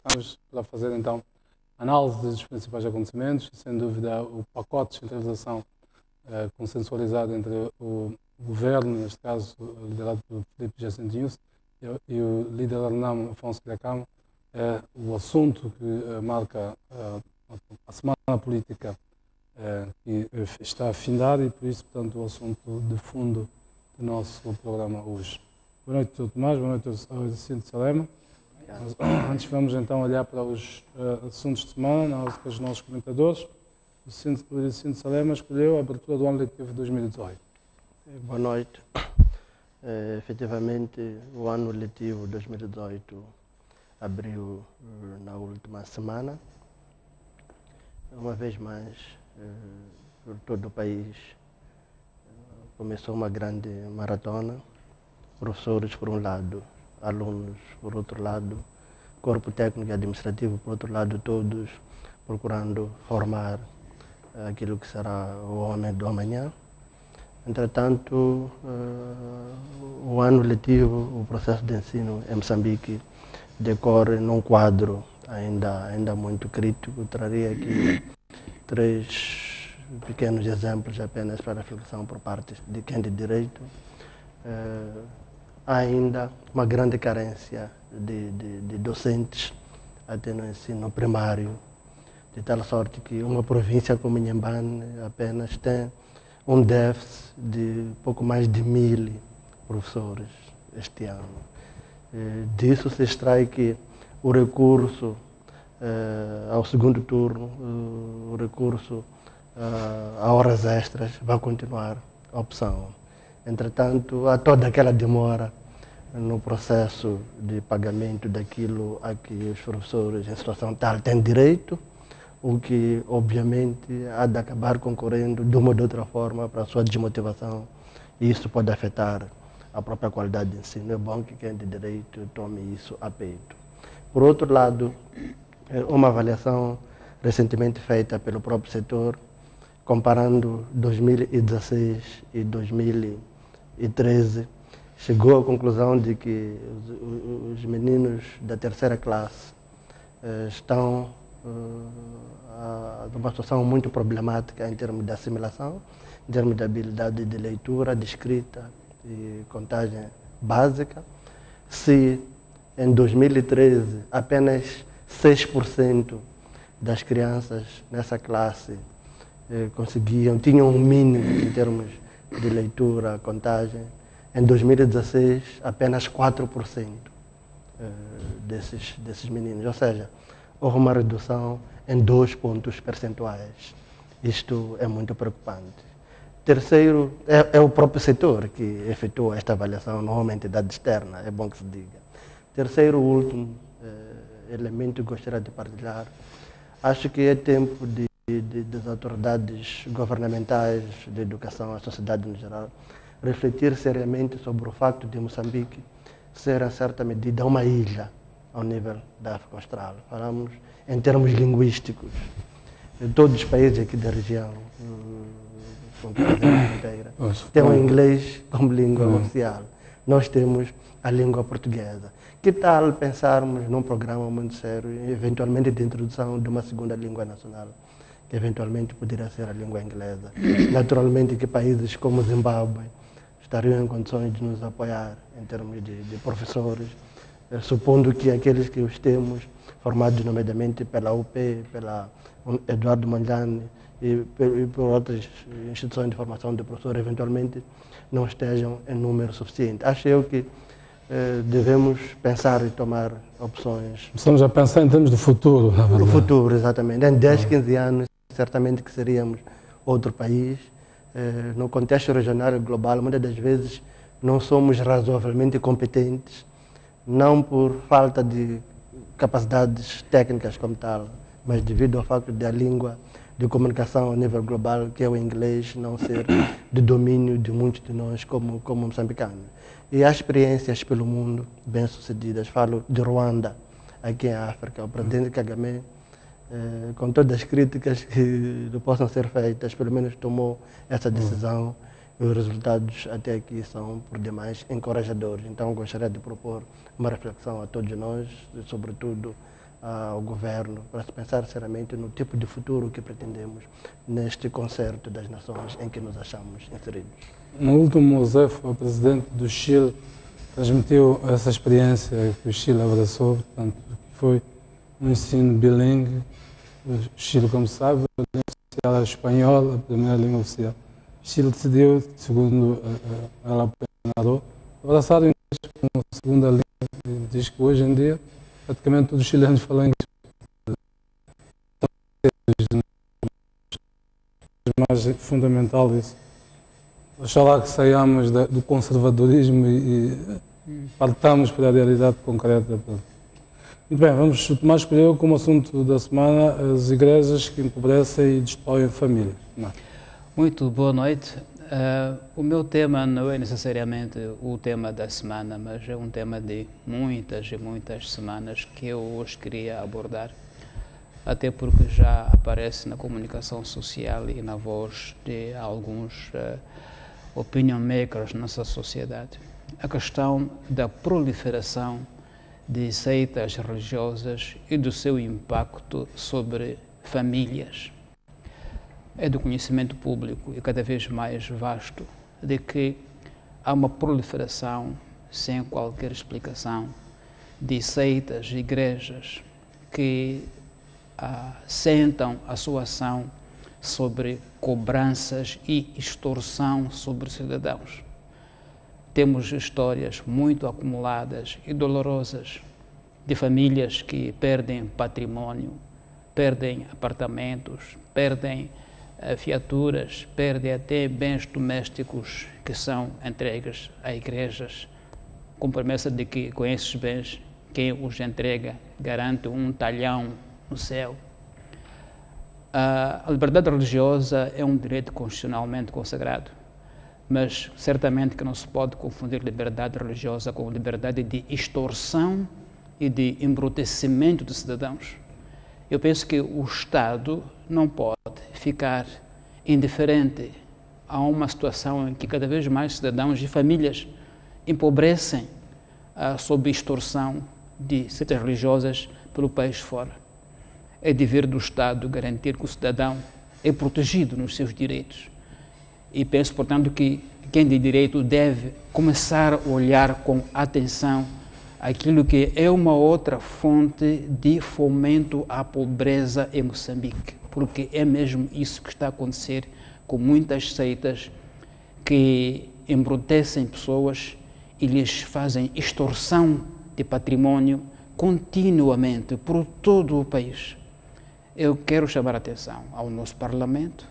Estamos a fazer então análise dos principais acontecimentos e, sem dúvida, o pacote de descentralização consensualizado entre o governo, neste caso liderado por Filipe Jacinto Inhosse, e o líder da RENAM, Afonso Dhlakama, é o assunto que marca a semana política que está a findar e, por isso, portanto, o assunto de fundo do nosso programa hoje. Boa noite, Tomás. Boa noite ao Jacinto Salema. Antes vamos então olhar para os assuntos de semana com os nossos comentadores. O Jacinto Salema escolheu a abertura do ano letivo de 2018. Boa noite. Efetivamente, o ano letivo 2018 abriu na última semana. Uma vez mais, por todo o país, começou uma grande maratona. Professores, por um lado, alunos, por outro lado, corpo técnico e administrativo, por outro lado, todos procurando formar aquilo que será o homem do amanhã. Entretanto, o ano letivo, o processo de ensino em Moçambique decorre num quadro ainda muito crítico. Traria aqui 3 pequenos exemplos apenas para reflexão por parte de quem de direito. Há ainda uma grande carência de docentes até no ensino primário, de tal sorte que uma província como Inhambane apenas tem um déficit de pouco mais de 1000 professores este ano. Disso se extrai que o recurso ao segundo turno, o recurso a horas extras vai continuar a opção. Entretanto, há toda aquela demora no processo de pagamento daquilo a que os professores em situação tal têm direito, o que, obviamente, há de acabar concorrendo de uma ou de outra forma para a sua desmotivação, e isso pode afetar a própria qualidade de ensino. É bom que quem de direito tome isso a peito. Por outro lado, uma avaliação recentemente feita pelo próprio setor, comparando 2016 e 2013, chegou à conclusão de que os meninos da terceira classe estão numa situação muito problemática em termos de assimilação, em termos de habilidade de leitura, de escrita e contagem básica. Se em 2013 apenas 6% das crianças nessa classe tinham um mínimo em termos de leitura, contagem, em 2016 apenas 4% desses meninos, ou seja, houve uma redução em 2 pontos percentuais. Isto é muito preocupante. Terceiro, é o próprio setor que efetuou esta avaliação, não uma entidade externa, é bom que se diga. Terceiro, último elemento que gostaria de partilhar, acho que é tempo das autoridades governamentais, de educação, a sociedade no geral, refletir seriamente sobre o facto de Moçambique ser, em certa medida, uma ilha ao nível da África Austral. Falamos em termos linguísticos. Todos os países aqui da região, têm o inglês como língua oficial. Nós temos a língua portuguesa. Que tal pensarmos num programa muito sério, eventualmente de introdução de uma segunda língua nacional, que eventualmente poderia ser a língua inglesa? Naturalmente que países como Zimbábue estariam em condições de nos apoiar em termos de professores, supondo que aqueles que os temos, formados nomeadamente pela UP, pela Eduardo Mondlane e por outras instituições de formação de professores, eventualmente não estejam em número suficiente. Acho eu que devemos pensar e tomar opções. Estamos a pensar em termos de futuro, na verdade. O futuro, exatamente. Em 10, 15 anos, certamente que seríamos outro país. No contexto regional e global, muitas das vezes não somos razoavelmente competentes, não por falta de capacidades técnicas como tal, mas devido ao facto de a língua de comunicação a nível global, que é o inglês, não ser de domínio de muitos de nós como moçambicanos. E há experiências pelo mundo bem-sucedidas. Falo de Ruanda, aqui em África. O presidente Kagame, com todas as críticas que possam ser feitas, pelo menos tomou essa decisão e os resultados até aqui são, por demais, encorajadores. Então, gostaria de propor uma reflexão a todos nós, sobretudo ao governo para se pensar seriamente no tipo de futuro que pretendemos neste concerto das nações em que nos achamos inseridos. No último, o Zé, o presidente do Chile, transmitiu essa experiência que o Chile abraçou, portanto, que foi um ensino bilingue. O Chile, como sabe, a língua oficial é espanhola, a primeira língua oficial. O Chile decidiu, segundo ela narrou, abraçar o inglês como segunda língua, e diz que hoje em dia praticamente todos os chilenos falam inglês. Mais fundamental isso. Oxalá que saiamos do conservadorismo e partamos para a realidade concreta. Muito bem, vamos, o Tomás escolheu como assunto da semana as igrejas que empobrecem e destroem famílias. Muito boa noite. O meu tema não é necessariamente o tema da semana, mas é um tema de muitas e muitas semanas que eu hoje queria abordar, até porque já aparece na comunicação social e na voz de alguns opinion makers na nossa sociedade. A questão da proliferação de seitas religiosas e do seu impacto sobre famílias. É do conhecimento público e cada vez mais vasto de que há uma proliferação sem qualquer explicação de seitas, igrejas que assentam a sua ação sobre cobranças e extorsão sobre cidadãos. Temos histórias muito acumuladas e dolorosas de famílias que perdem patrimônio, perdem apartamentos, perdem fiaturas, perdem até bens domésticos que são entregues a igrejas, com promessa de que com esses bens, quem os entrega garante um talhão no céu. A liberdade religiosa é um direito constitucionalmente consagrado, mas certamente que não se pode confundir liberdade religiosa com liberdade de extorsão e de embrutecimento de cidadãos. Eu penso que o Estado não pode ficar indiferente a uma situação em que cada vez mais cidadãos e famílias empobrecem sob extorsão de seitas religiosas pelo país fora. É dever do Estado garantir que o cidadão é protegido nos seus direitos. E penso, portanto, que quem tem direito deve começar a olhar com atenção aquilo que é uma outra fonte de fomento à pobreza em Moçambique, porque é mesmo isso que está a acontecer com muitas seitas que embrutecem pessoas e lhes fazem extorsão de património continuamente por todo o país. Eu quero chamar a atenção ao nosso Parlamento,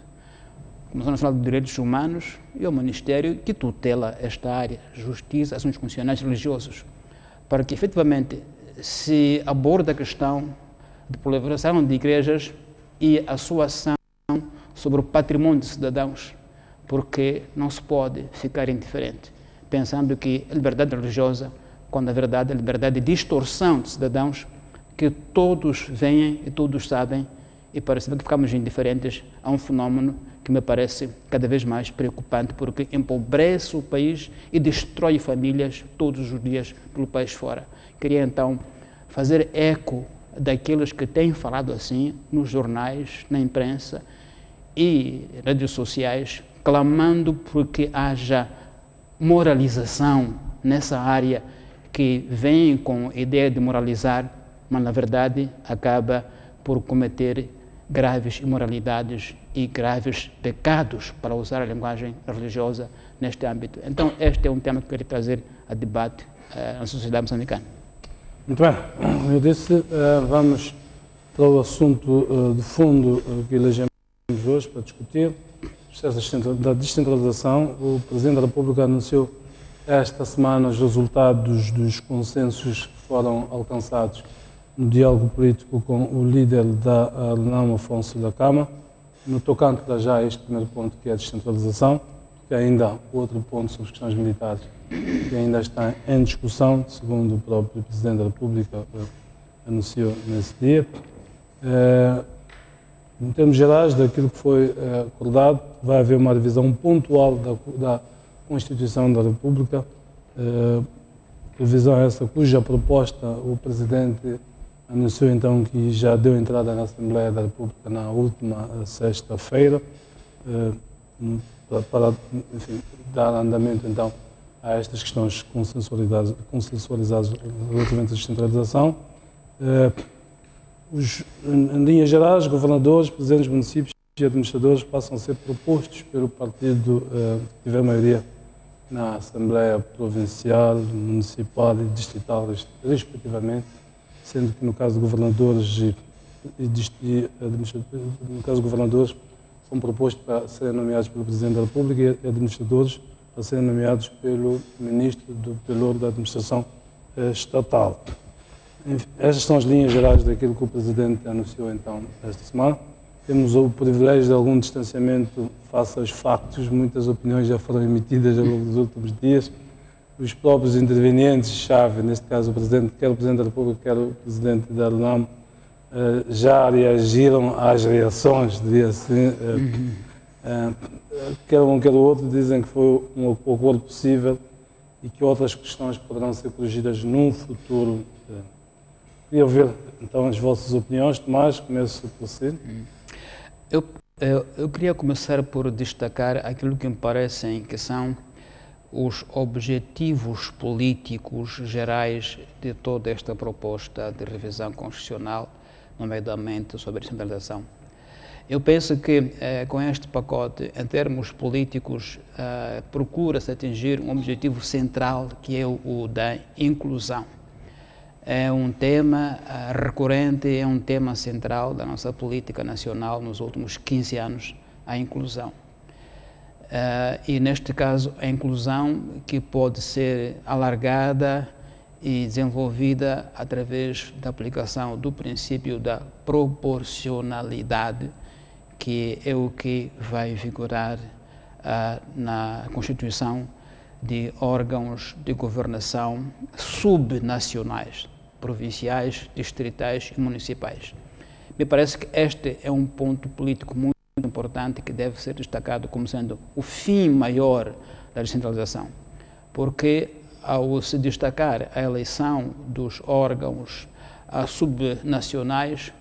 Comissão Nacional de Direitos Humanos e ao Ministério que tutela esta área, Justiça, Assuntos Constitucionais e Religiosos, para que efetivamente se aborde a questão de proliferação de igrejas e a sua ação sobre o patrimônio de cidadãos, porque não se pode ficar indiferente, pensando que a liberdade religiosa, quando na verdade a liberdade de extorsão de cidadãos, que todos veem e todos sabem, e parece que ficamos indiferentes a um fenómeno que me parece cada vez mais preocupante, porque empobrece o país e destrói famílias todos os dias pelo país fora. Queria então fazer eco daqueles que têm falado assim nos jornais, na imprensa e redes sociais, clamando por que haja moralização nessa área que vem com a ideia de moralizar, mas na verdade acaba por cometer graves imoralidades e graves pecados, para usar a linguagem religiosa neste âmbito. Então, este é um tema que eu queria trazer a debate na sociedade moçambicana. Muito bem, eu disse, vamos para o assunto de fundo que elegemos hoje para discutir, o processo da descentralização. O Presidente da República anunciou esta semana os resultados dos consensos que foram alcançados no diálogo político com o líder da Renamo Afonso da Cama, no tocante para já este primeiro ponto, que é a descentralização, que ainda há outro ponto sobre as questões militares, que ainda está em discussão, segundo o próprio Presidente da República anunciou nesse dia. Em termos gerais, daquilo que foi acordado, vai haver uma revisão pontual da Constituição da República, revisão essa cuja proposta o Presidente anunciou então que já deu entrada na Assembleia da República na última sexta-feira, para enfim, dar andamento então a estas questões consensualizadas relativamente à descentralização. Em linhas gerais, governadores, presidentes de municípios e administradores passam a ser propostos pelo partido que tiver maioria na Assembleia Provincial, Municipal e Distrital, respectivamente, sendo que no caso de governadores no caso de governadores são propostos para serem nomeados pelo Presidente da República e administradores para serem nomeados pelo Ministro do Pelouro da Administração Estatal. Enfim, estas são as linhas gerais daquilo que o Presidente anunciou então esta semana. Temos o privilégio de algum distanciamento face aos factos, muitas opiniões já foram emitidas ao longo dos últimos dias. Os próprios intervenientes-chave, neste caso o Presidente, quer o Presidente da República, quer o Presidente da UNAM, já reagiram às reações, diria assim, quer um quer o outro, dizem que foi um acordo possível e que outras questões poderão ser corrigidas num futuro. Queria ouvir então as vossas opiniões. Tomás, começo por si. Eu queria começar por destacar aquilo que me parecem que são os objetivos políticos gerais de toda esta proposta de revisão constitucional, nomeadamente sobre a descentralização. Eu penso que com este pacote, em termos políticos, procura-se atingir um objetivo central, que é o da inclusão. É um tema recorrente, é um tema central da nossa política nacional nos últimos 15 anos, a inclusão. E neste caso, a inclusão que pode ser alargada e desenvolvida através da aplicação do princípio da proporcionalidade, que é o que vai vigorar na Constituição de órgãos de governação subnacionais, provinciais, distritais e municipais. Me parece que este é um ponto político muito importante que deve ser destacado como sendo o fim maior da descentralização, porque ao se destacar a eleição dos órgãos subnacionais,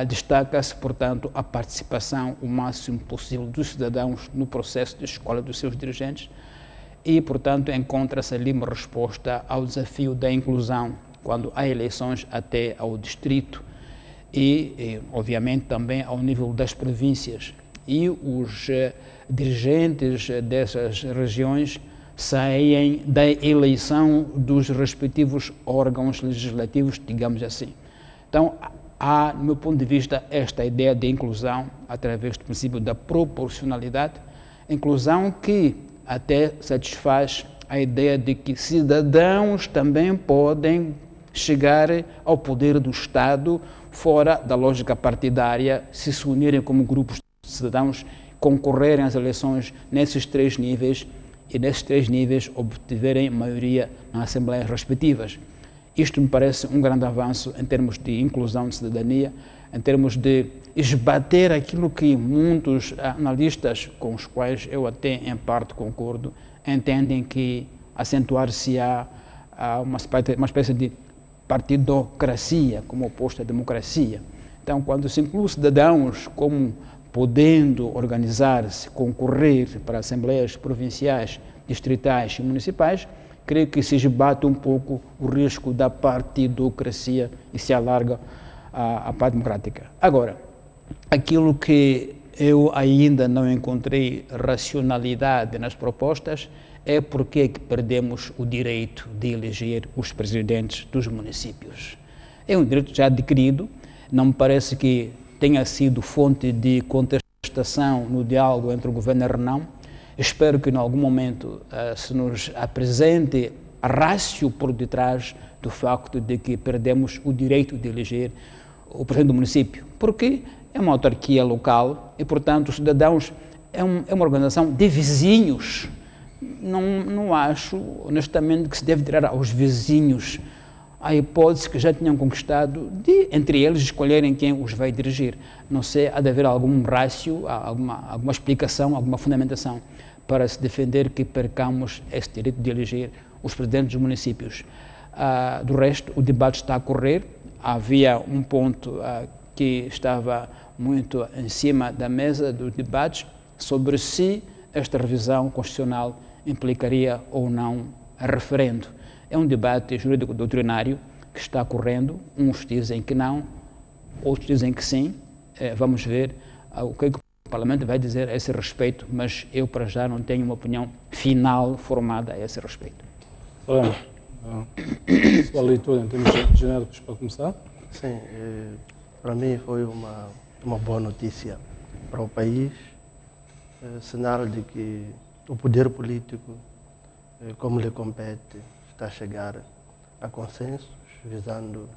destaca-se, portanto, a participação o máximo possível dos cidadãos no processo de escolha dos seus dirigentes e, portanto, encontra-se ali uma resposta ao desafio da inclusão quando há eleições até ao distrito e obviamente, também ao nível das províncias. E os dirigentes dessas regiões saem da eleição dos respectivos órgãos legislativos, digamos assim. Então, há, no meu ponto de vista, esta ideia de inclusão através do princípio da proporcionalidade, inclusão que até satisfaz a ideia de que cidadãos também podem chegar ao poder do Estado fora da lógica partidária, se unirem como grupos de cidadãos, concorrerem às eleições nesses três níveis e nesses três níveis obtiverem maioria nas assembleias respectivas. Isto me parece um grande avanço em termos de inclusão de cidadania, em termos de esbater aquilo que muitos analistas, com os quais eu até em parte concordo, entendem que acentuar-se-á uma espécie de partidocracia como oposto à democracia. Então, quando se inclui cidadãos como podendo organizar-se, concorrer para assembleias provinciais, distritais e municipais, creio que se esbate um pouco o risco da partidocracia e se alarga a parte democrática. Agora, aquilo que eu ainda não encontrei racionalidade nas propostas é porque é que perdemos o direito de eleger os presidentes dos municípios. É um direito já adquirido, não me parece que tenha sido fonte de contestação no diálogo entre o governo e a RENAM. Espero que em algum momento se nos apresente a rácio por detrás do facto de que perdemos o direito de eleger o presidente do município, porque é uma autarquia local e, portanto, os cidadãos é uma organização de vizinhos. Não acho, honestamente, que se deve tirar aos vizinhos a hipótese que já tinham conquistado de, entre eles, escolherem quem os vai dirigir. Não sei, há de haver algum rácio, alguma explicação, alguma fundamentação para se defender que percamos esse direito de eleger os presidentes dos municípios. Do resto, o debate está a correr, havia um ponto que estava muito em cima da mesa dos debates sobre se esta revisão constitucional implicaria ou não referendo. É um debate jurídico doutrinário que está correndo, uns dizem que não, outros dizem que sim. Vamos ver o que o Parlamento vai dizer a esse respeito, mas eu para já não tenho uma opinião final formada a esse respeito. Sua leitura em termos genéricos para começar? Sim, para mim foi uma boa notícia para o país, sinal de que o poder político, como lhe compete, está a chegar a consensos, visando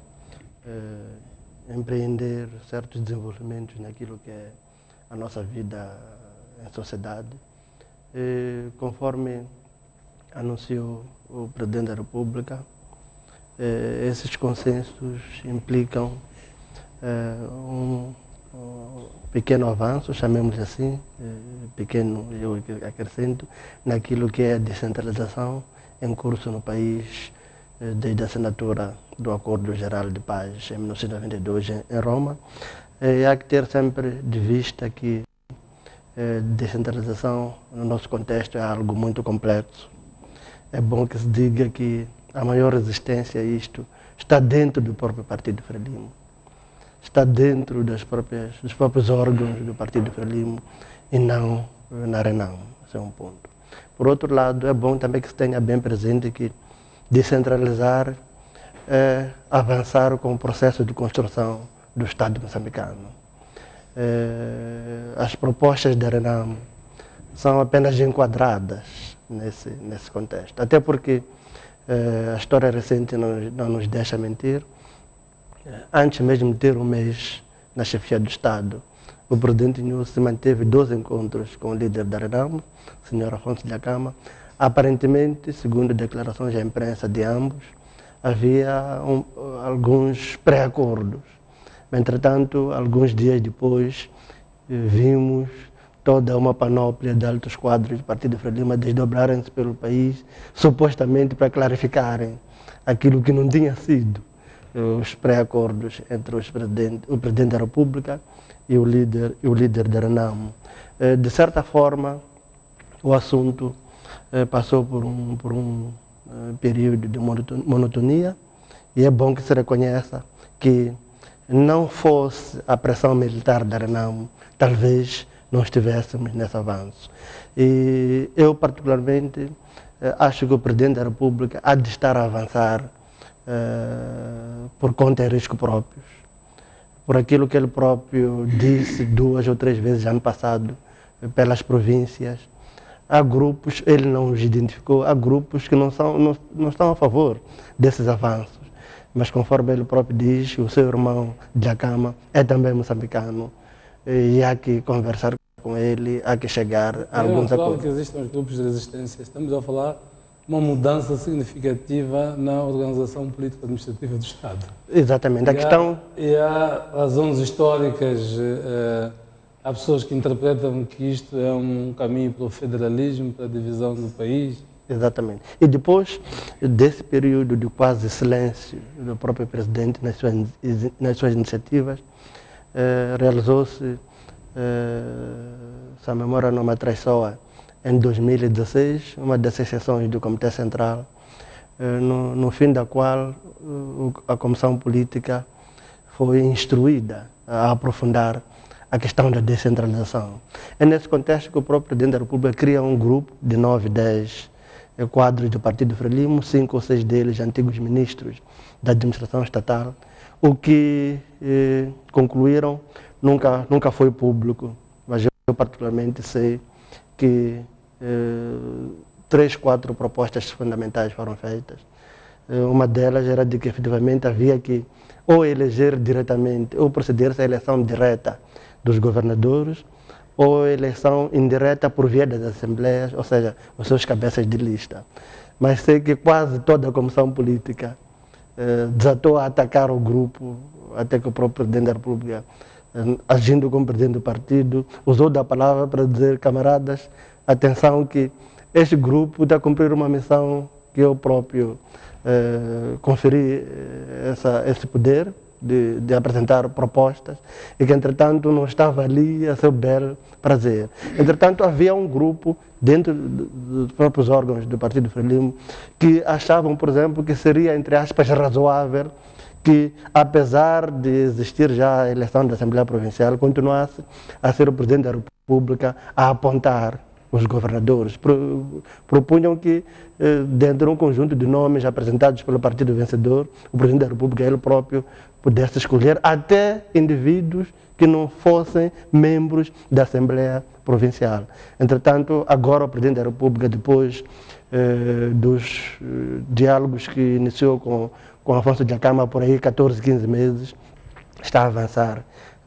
empreender certos desenvolvimentos naquilo que é a nossa vida em sociedade. Conforme anunciou o Presidente da República, esses consensos implicam um pequeno avanço, chamemos assim, pequeno, eu acrescento, naquilo que é a descentralização em curso no país desde a assinatura do Acordo Geral de Paz em 1992 em Roma. Há que ter sempre de vista que descentralização no nosso contexto é algo muito complexo. É bom que se diga que a maior resistência a isto está dentro do próprio Partido Frelimo, está dentro dos próprios órgãos do Partido Frelimo e não na Renamo. Esse é um ponto. Por outro lado, é bom também que se tenha bem presente que descentralizar é avançar com o processo de construção do Estado moçambicano. As propostas da Renamo são apenas enquadradas nesse contexto, até porque a história recente não nos deixa mentir. Antes mesmo de ter um mês na chefia do Estado, o presidente Nyusi manteve 2 encontros com o líder da Renamo, o senhor Afonso Dhlakama. Aparentemente, segundo declarações à imprensa de ambos, havia alguns pré-acordos. Entretanto, alguns dias depois, vimos toda uma panóplia de altos quadros do Partido Frelimo desdobrarem-se pelo país, supostamente para clarificarem aquilo que não tinha sido os pré-acordos entre o Presidente da República e o líder da Renamo. De certa forma, o assunto passou por um período de monotonia, e é bom que se reconheça que não fosse a pressão militar da Renamo, talvez não estivéssemos nesse avanço. E eu, particularmente, acho que o Presidente da República há de estar a avançar por conta e risco próprios, por aquilo que ele próprio disse 2 ou 3 vezes ano passado pelas províncias. Há grupos, ele não os identificou, há grupos que não estão a favor desses avanços, mas conforme ele próprio diz, o seu irmão Dhlakama é também moçambicano e há que conversar com ele, há que chegar a alguns acordos. Que existem os grupos de resistência, estamos a falar de uma mudança significativa na organização político-administrativa do Estado. Exatamente. E há razões históricas, há pessoas que interpretam que isto é um caminho para o federalismo, para a divisão do país. Exatamente. E depois desse período de quase silêncio do próprio presidente nas suas iniciativas, realizou-se, se a memória não me traiçoa, em 2016, uma dessas sessões do Comitê Central, no fim da qual a Comissão Política foi instruída a aprofundar a questão da descentralização. É nesse contexto que o próprio Presidente da República cria um grupo de 9, 10 quadros do Partido Frelimo, 5 ou 6 deles antigos ministros da administração estatal. O que concluíram nunca foi público, mas eu particularmente sei que 3, 4 propostas fundamentais foram feitas. Uma delas era de que efetivamente havia que ou eleger diretamente, ou proceder-se à eleição direta dos governadores, ou eleição indireta por via das assembleias, ou seja, os seus cabeças de lista. Mas sei que quase toda a comissão política desatou a atacar o grupo, até que o próprio Presidente da República, agindo como Presidente do partido, usou da palavra para dizer: camaradas, atenção que este grupo está a cumprir uma missão que eu próprio conferi esse poder de apresentar propostas e que, entretanto, não estava ali a seu bel prazer. Entretanto, havia um grupo dentro dos próprios órgãos do Partido Frelimo que achavam, por exemplo, que seria, entre aspas, razoável que, apesar de existir já a eleição da Assembleia Provincial, continuasse a ser o Presidente da República a apontar os governadores. Propunham que, dentro de um conjunto de nomes apresentados pelo partido vencedor, o Presidente da República, ele próprio, pudesse escolher até indivíduos que não fossem membros da Assembleia Provincial. Entretanto, agora o Presidente da República, depois dos diálogos que iniciou com Afonso Dhlakama por aí 14, 15 meses, está a avançar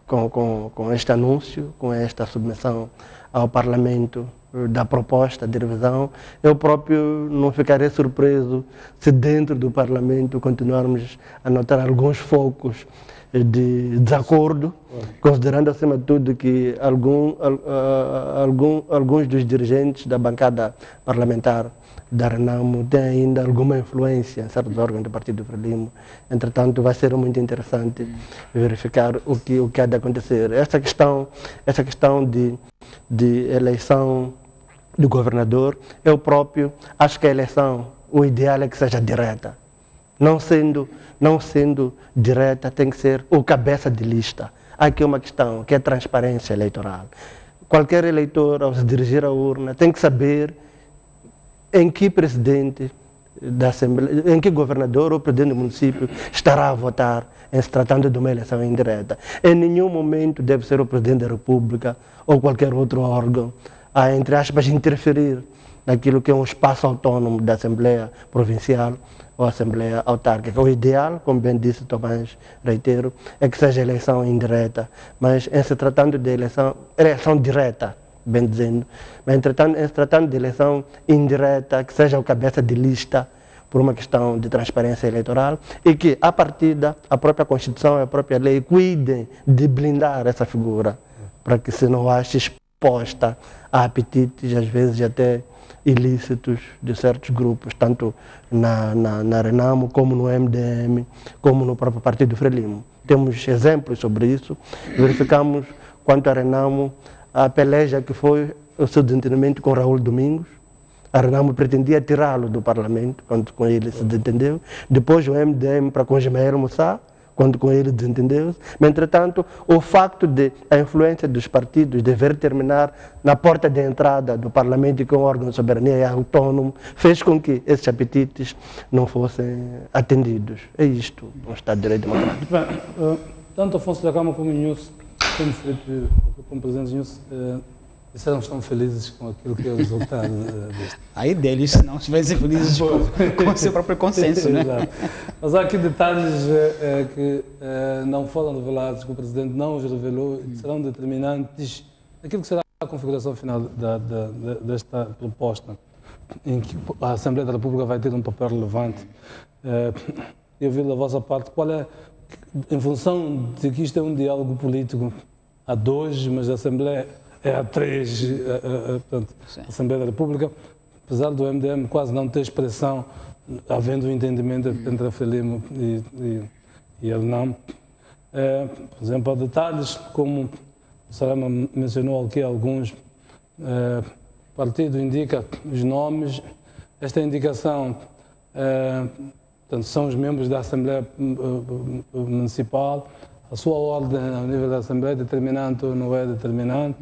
com este anúncio, com esta submissão ao Parlamento da proposta de revisão. Eu próprio não ficarei surpreso se dentro do Parlamento continuarmos a notar alguns focos de desacordo, considerando acima de tudo que alguns dos dirigentes da bancada parlamentar da Renamo têm ainda alguma influência em certos órgãos do Partido Frelimo. Entretanto, vai ser muito interessante verificar o que há de acontecer. Essa questão de eleição do governador, eu próprio acho que a eleição, o ideal é que seja direta. Não sendo direta, tem que ser o cabeça de lista. Há aqui uma questão que é transparência eleitoral. Qualquer eleitor, ao se dirigir à urna, tem que saber em que presidente da Assembleia, em que governador ou presidente do município estará a votar em se tratando de uma eleição indireta. Em nenhum momento deve ser o Presidente da República ou qualquer outro órgão a, entre aspas, interferir naquilo que é um espaço autônomo da Assembleia Provincial ou Assembleia Autárquica. O ideal, como bem disse Tomás, reitero, é que seja eleição indireta, mas em se tratando de eleição direta, bem dizendo, mas entretanto, em se tratando de eleição indireta, que seja o cabeça de lista por uma questão de transparência eleitoral e que, a partida, a própria Constituição e a própria lei cuidem de blindar essa figura para que se não ache exposta a apetites, às vezes até ilícitos de certos grupos, tanto na Renamo, como no MDM, como no próprio Partido Frelimo. Temos exemplos sobre isso. Verificamos, quanto a Renamo, a peleja que foi o seu desentendimento com Raul Domingos. A Renamo pretendia tirá-lo do Parlamento, quando com ele se desentendeu. Depois o MDM para com Ismael Moussa, quando com ele desentendeu-se. Mas, entretanto, o facto de a influência dos partidos dever terminar na porta de entrada do Parlamento, que é um órgão de soberania autônomo, fez com que esses apetites não fossem atendidos. É isto, um Estado de Direito Democrático. Bem, tanto Afonso Dhlakama como Nhus, como Filipe, como presidente Nhus, disseram que estão felizes com aquilo que é o resultado deste. Aí deles, se não estivessem felizes com o seu próprio consenso, né? Exato. Mas há aqui detalhes que não foram revelados, que o Presidente não os revelou e serão determinantes naquilo que será a configuração final desta proposta, em que a Assembleia da República vai ter um papel relevante. Eu vi da vossa parte qual é, em função de que isto é um diálogo político a dois, mas a Assembleia é a três, portanto, a Assembleia da República, apesar do MDM quase não ter expressão, havendo um entendimento entre a Frelimo e a Renamo. Por exemplo, há detalhes, como o Salema mencionou aqui alguns, o partido indica os nomes, esta indicação, portanto, são os membros da Assembleia Municipal, a sua ordem ao nível da Assembleia é determinante ou não é determinante,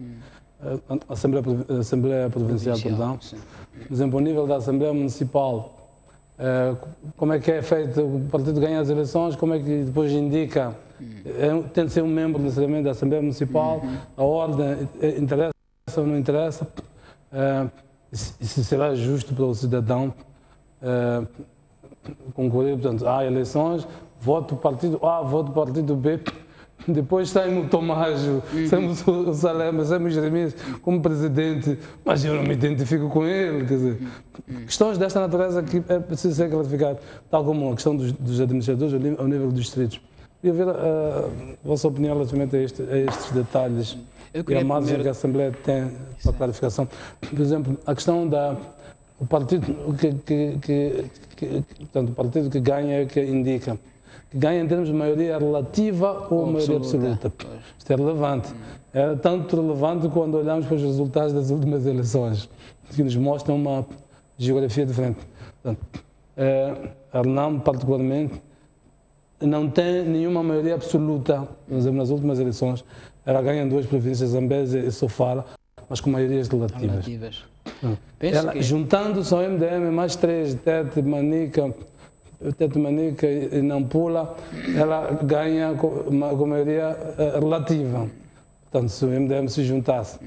a Assembleia Provincial, perdão. Por exemplo, ao nível da Assembleia Municipal, como é que é feito, o partido ganha as eleições, como é que depois indica, tem de ser um membro necessariamente da Assembleia Municipal, a ordem interessa ou não interessa, e se será justo para o cidadão concorrer, portanto, há eleições, voto do partido A, voto do partido B, depois saímos o Tomás, saímos o Salema, saímos o Jeremias como presidente, mas eu não me identifico com ele, quer dizer, questões desta natureza que é preciso ser clarificado, tal como a questão dos administradores ao nível dos distritos. Queria ver a vossa opinião relativamente a estes detalhes e a margem que a Assembleia tem para clarificação. Por exemplo, a questão o partido portanto, o partido que ganha é que indica. que ganha em termos de maioria relativa ou maioria absoluta. Isto é relevante. É tanto relevante quando olhamos para os resultados das últimas eleições, que nos mostram uma geografia diferente. Portanto, a RENAM, particularmente, não tem nenhuma maioria absoluta. Por exemplo, nas últimas eleições, ela ganha em 2 províncias, Zambésia e Sofala, mas com maiorias relativas. Ela, juntando-se ao MDM mais 3, Tete, Manica e Nampula, ela ganha com maioria relativa. Portanto, se o MDM se juntasse.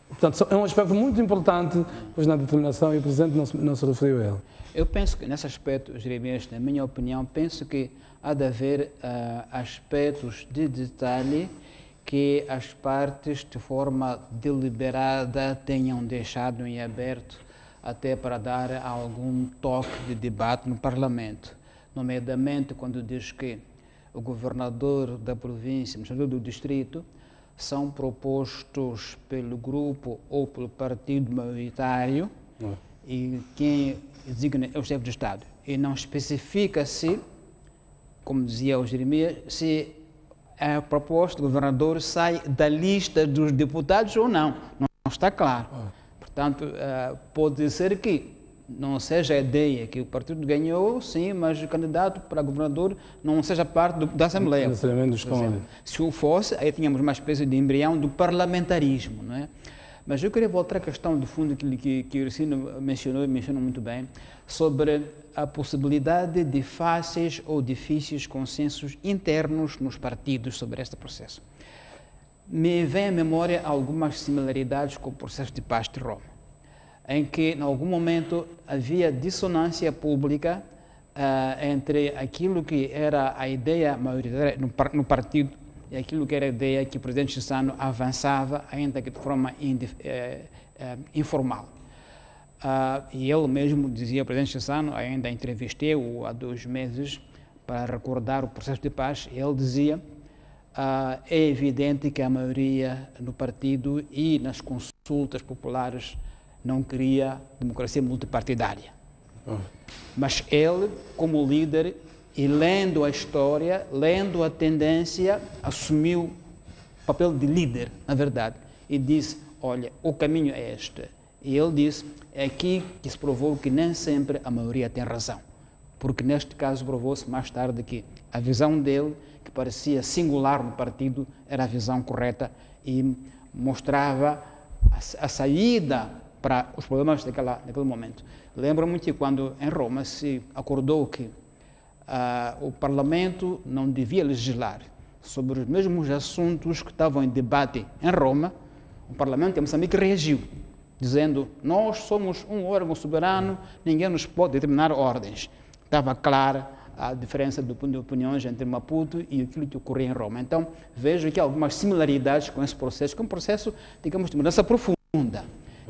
Portanto, é um aspecto muito importante pois, na determinação e o Presidente não se referiu a ele. Eu penso que, nesse aspecto, Jeremias, na minha opinião, penso que há de haver aspectos de detalhe que as partes, de forma deliberada, tenham deixado em aberto até para dar algum toque de debate no Parlamento. Nomeadamente, quando diz que o governador da província, o administrador do distrito, são propostos pelo grupo ou pelo partido maioritário e quem designa é o chefe de Estado. E não especifica-se, como dizia o Jeremias, se a proposta do governador sai da lista dos deputados ou não. Não está claro. Portanto, pode ser que não seja a ideia que o partido ganhou, sim, mas o candidato para governador não seja parte da Assembleia. Se o fosse, aí tínhamos uma espécie de embrião do parlamentarismo, não é? Mas eu queria voltar à questão de fundo que o Irsino mencionou muito bem, sobre a possibilidade de fáceis ou difíceis consensos internos nos partidos sobre este processo. Me vem à memória algumas similaridades com o processo de paz de Roma, em que, em algum momento, havia dissonância pública entre aquilo que era a ideia maioritária no partido e aquilo que era a ideia que o presidente Chissano avançava, ainda que de forma informal. E ele mesmo dizia, o presidente Chissano, ainda entrevistei-o há 2 meses para recordar o processo de paz, ele dizia é evidente que a maioria no partido e nas consultas populares não queria democracia multipartidária. Mas ele, como líder, e lendo a história, lendo a tendência, assumiu o papel de líder, na verdade, e disse, olha, o caminho é este. E ele disse, é aqui que se provou que nem sempre a maioria tem razão, porque neste caso provou-se mais tarde que a visão dele, que parecia singular no partido, era a visão correta e mostrava a saída para os problemas daquele momento. Lembro-me que quando em Roma se acordou que o Parlamento não devia legislar sobre os mesmos assuntos que estavam em debate em Roma, o Parlamento de Moçambique reagiu, dizendo, nós somos um órgão soberano, ninguém nos pode determinar ordens. Estava clara a diferença de opiniões entre Maputo e aquilo que ocorria em Roma. Então, vejo aqui algumas similaridades com esse processo, que é um processo, digamos, de mudança profunda.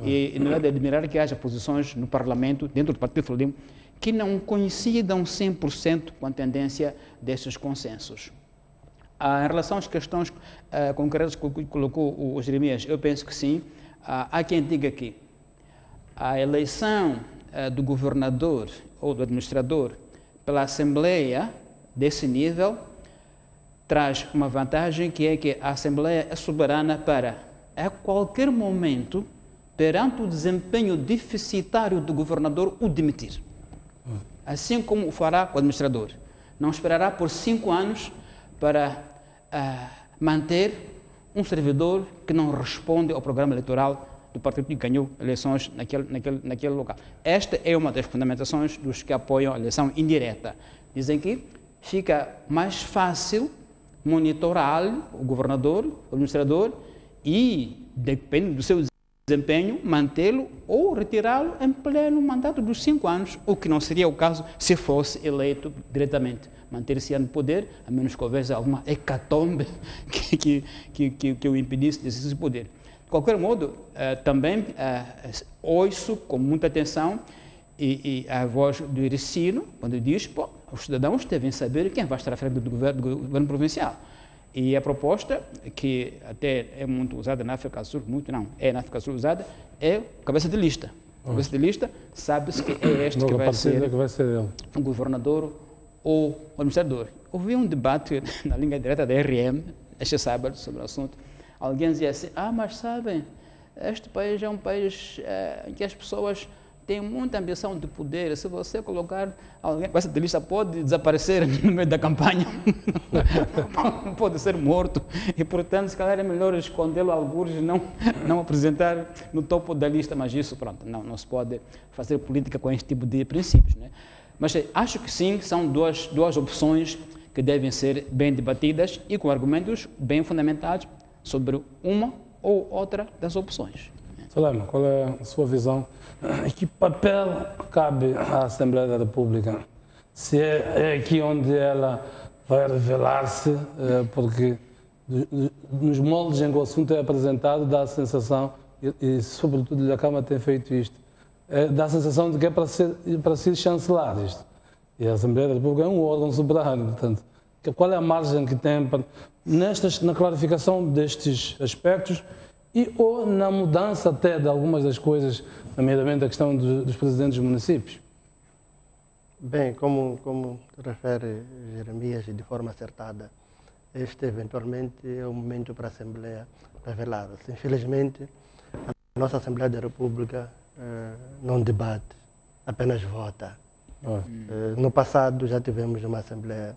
E não é de admirar que haja posições no Parlamento, dentro do Partido Frelimo, que não coincidam 100% com a tendência desses consensos. Em relação às questões concretas que colocou o Jeremias, eu penso que sim. Há quem diga que a eleição do governador ou do administrador pela Assembleia desse nível traz uma vantagem, que é que a Assembleia é soberana para, a qualquer momento, perante o desempenho deficitário do governador, o demitir. Assim como o fará o administrador. Não esperará por 5 anos para manter um servidor que não responde ao programa eleitoral do partido que ganhou eleições naquele local. Esta é uma das fundamentações dos que apoiam a eleição indireta. Dizem que fica mais fácil monitorar o governador, o administrador, e, depende do seu desempenho, mantê-lo ou retirá-lo em pleno mandato dos 5 anos, o que não seria o caso se fosse eleito diretamente. Manter-se no poder, a menos que houvesse alguma hecatombe que o impedisse de exercer esse poder. De qualquer modo, também ouço com muita atenção e a voz do Irsino, quando diz, os cidadãos devem saber quem vai estar à frente do governo provincial. E a proposta, que até é muito usada na África do Sul, na África do Sul usada, é cabeça de lista. Cabeça de lista, sabe-se que é este que vai ser ele. O governador ou o administrador. Houve um debate na linha direta da RM, este sábado, sobre o assunto. Alguém dizia assim, mas sabem, este país é um país em que as pessoas têm muita ambição de poder. Se você colocar alguém com essa lista, pode desaparecer no meio da campanha, pode ser morto. E, portanto, se calhar é melhor escondê-lo a alguns e não apresentar no topo da lista. Mas isso, pronto, não se pode fazer política com este tipo de princípios, né? Mas acho que sim, são duas opções que devem ser bem debatidas e com argumentos bem fundamentados sobre uma ou outra das opções. Salema, qual é a sua visão? Que papel cabe à Assembleia da República? Se é aqui onde ela vai revelar-se, porque nos moldes em que o assunto é apresentado dá a sensação, e sobretudo a Câmara tem feito isto, dá a sensação de que é para ser chancelar isto. E a Assembleia da República é um órgão soberano, portanto, qual é a margem que tem na clarificação destes aspectos ou na mudança até de algumas das coisas, nomeadamente a questão dos presidentes dos municípios? Bem, como refere Jeremias de forma acertada, este eventualmente é o momento para a Assembleia revelar-se. Infelizmente, a nossa Assembleia da República não debate, apenas vota. No passado já tivemos uma Assembleia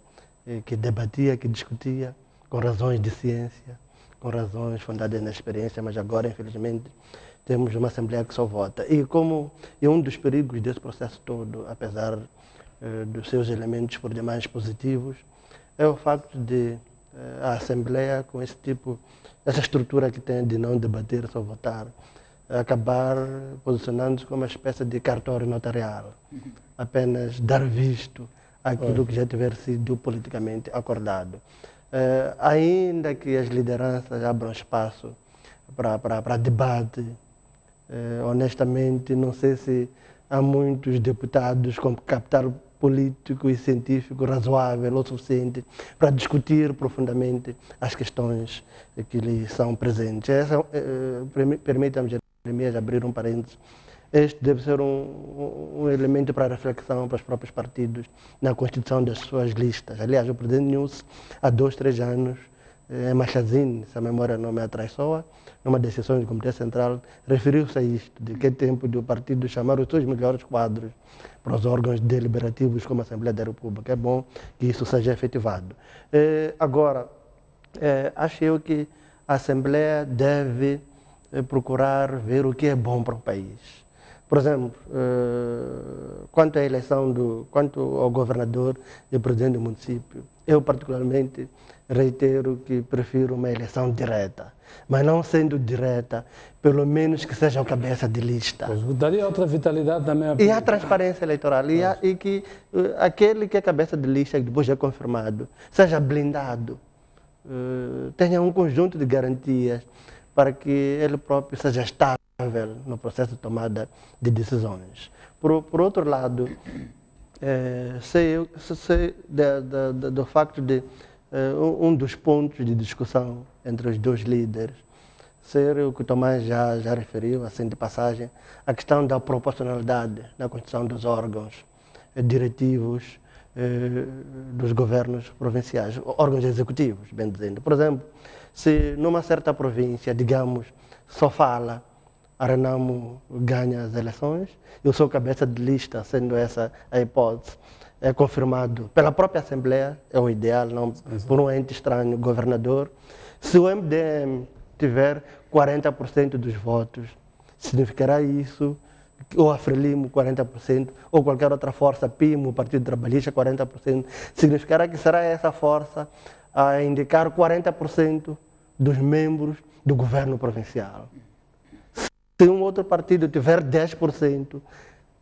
que debatia, que discutia, com razões de ciência, com razões fundadas na experiência, mas agora, infelizmente, temos uma Assembleia que só vota. E como é um dos perigos desse processo todo, apesar dos seus elementos por demais positivos, é o facto de a Assembleia, com essa estrutura que tem de não debater, só votar, acabar posicionando-se como uma espécie de cartório notarial, apenas dar visto àquilo que já tiver sido politicamente acordado. Ainda que as lideranças abram espaço para debate, honestamente, não sei se há muitos deputados com capital político e científico razoável ou suficiente para discutir profundamente as questões que lhe são presentes. Permita-me, Jeremias, abrir um parênteses. Este deve ser um elemento para reflexão para os próprios partidos na constituição das suas listas. Aliás, o presidente Nunes, há 2, 3 anos, em Machazine, se a memória não me atraiçoa, numa decisão do Comitê Central, referiu-se a isto, de que é tempo do partido chamar os seus melhores quadros para os órgãos deliberativos como a Assembleia da República. É bom que isso seja efetivado. Agora, acho eu que a Assembleia deve procurar ver o que é bom para o país. Por exemplo, quanto à eleição quanto ao governador e presidente do município, eu particularmente reitero que prefiro uma eleição direta, mas não sendo direta, pelo menos que seja o cabeça de lista. Pois, daria outra vitalidade também. E a transparência eleitoral, e que aquele que é cabeça de lista, que depois é confirmado, seja blindado, tenha um conjunto de garantias para que ele próprio seja estável no processo de tomada de decisões. Por outro lado, sei do facto de um dos pontos de discussão entre os dois líderes ser o que o Tomás já referiu, assim de passagem, a questão da proporcionalidade na constituição dos órgãos diretivos dos governos provinciais, órgãos executivos, bem dizendo. Por exemplo, se numa certa província, digamos, só fala, a Renamo ganha as eleições, eu sou cabeça de lista, sendo essa a hipótese, é confirmado pela própria Assembleia, é o ideal, não por um ente estranho, governador. Se o MDM tiver 40% dos votos, significará isso, ou a Frelimo 40%, ou qualquer outra força, PIMO, Partido Trabalhista 40%, significará que será essa força a indicar 40% dos membros do governo provincial. Se um outro partido tiver 10%,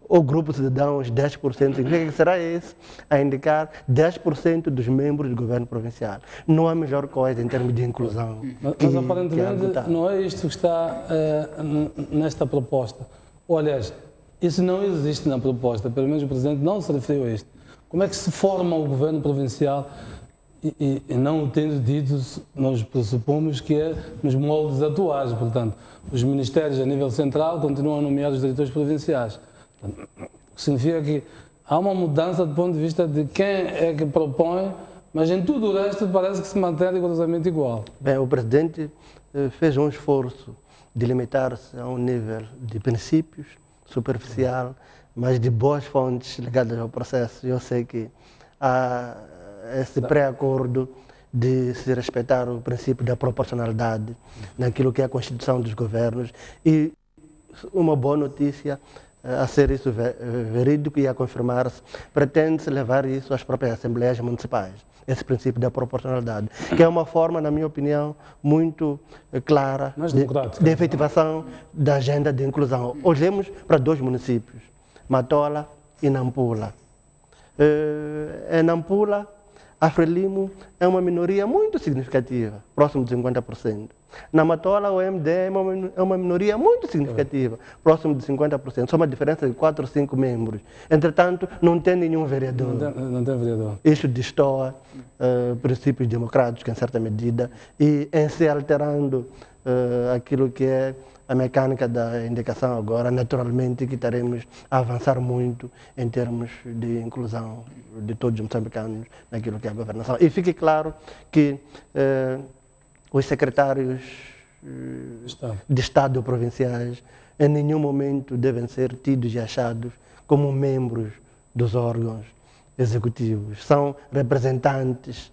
ou grupo de cidadãos 10%, significa que será esse a indicar 10% dos membros do governo provincial. Não há melhor coisa em termos de inclusão. Mas aparentemente não é isto que está nesta proposta. Ou, aliás, isso não existe na proposta, pelo menos o Presidente não se referiu a isto. Como é que se forma o governo provincial e não tendo dito, nós pressupomos que é nos moldes atuais, portanto, os ministérios a nível central continuam a nomear os diretores provinciais. O que significa que há uma mudança do ponto de vista de quem é que propõe, mas em tudo o resto parece que se mantém rigorosamente igual. Bem, o presidente fez um esforço de limitar-se a um nível de princípios superficial, mas de boas fontes ligadas ao processo. Eu sei que há esse pré-acordo de se respeitar o princípio da proporcionalidade naquilo que é a Constituição dos governos, e uma boa notícia a ser isso verídico e a confirmar-se, pretende-se levar isso às próprias assembleias municipais, esse princípio da proporcionalidade, que é uma forma, na minha opinião, muito clara de efetivação da agenda de inclusão. Olhemos para 2 municípios, Matola e Nampula. Em Nampula, a Frelimo é uma minoria muito significativa, próximo de 50%. Na Matola, o MDM é uma minoria muito significativa, próximo de 50%. Só uma diferença de 4 ou 5 membros. Entretanto, não tem nenhum vereador. Não tem vereador. Isso destoa princípios democráticos, em certa medida, e em se alterando aquilo que é a mecânica da indicação agora, naturalmente que estaremos a avançar muito em termos de inclusão de todos os moçambicanos naquilo que é a governação. E fique claro que os secretários de Estado provinciais em nenhum momento devem ser tidos e achados como membros dos órgãos executivos. São representantes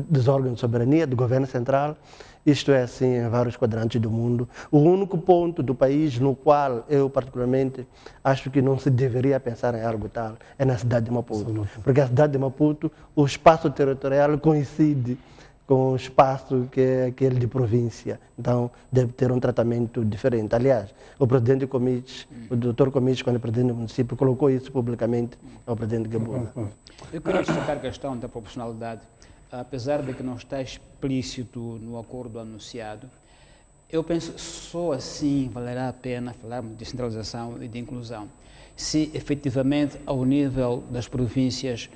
dos órgãos de soberania, do governo central. Isto é assim em vários quadrantes do mundo. O único ponto do país no qual eu particularmente acho que não se deveria pensar em algo tal é na cidade de Maputo. Porque a cidade de Maputo, o espaço territorial coincide com o espaço que é aquele de província. Então, deve ter um tratamento diferente. Aliás, o presidente Comites, o doutor Comites, quando é presidente do município, colocou isso publicamente ao presidente Gabula. Eu queria destacar a questão da proporcionalidade. Apesar de que não está explícito no acordo anunciado, eu penso que só assim valerá a pena falarmos de descentralização e de inclusão. Se efetivamente, ao nível das províncias,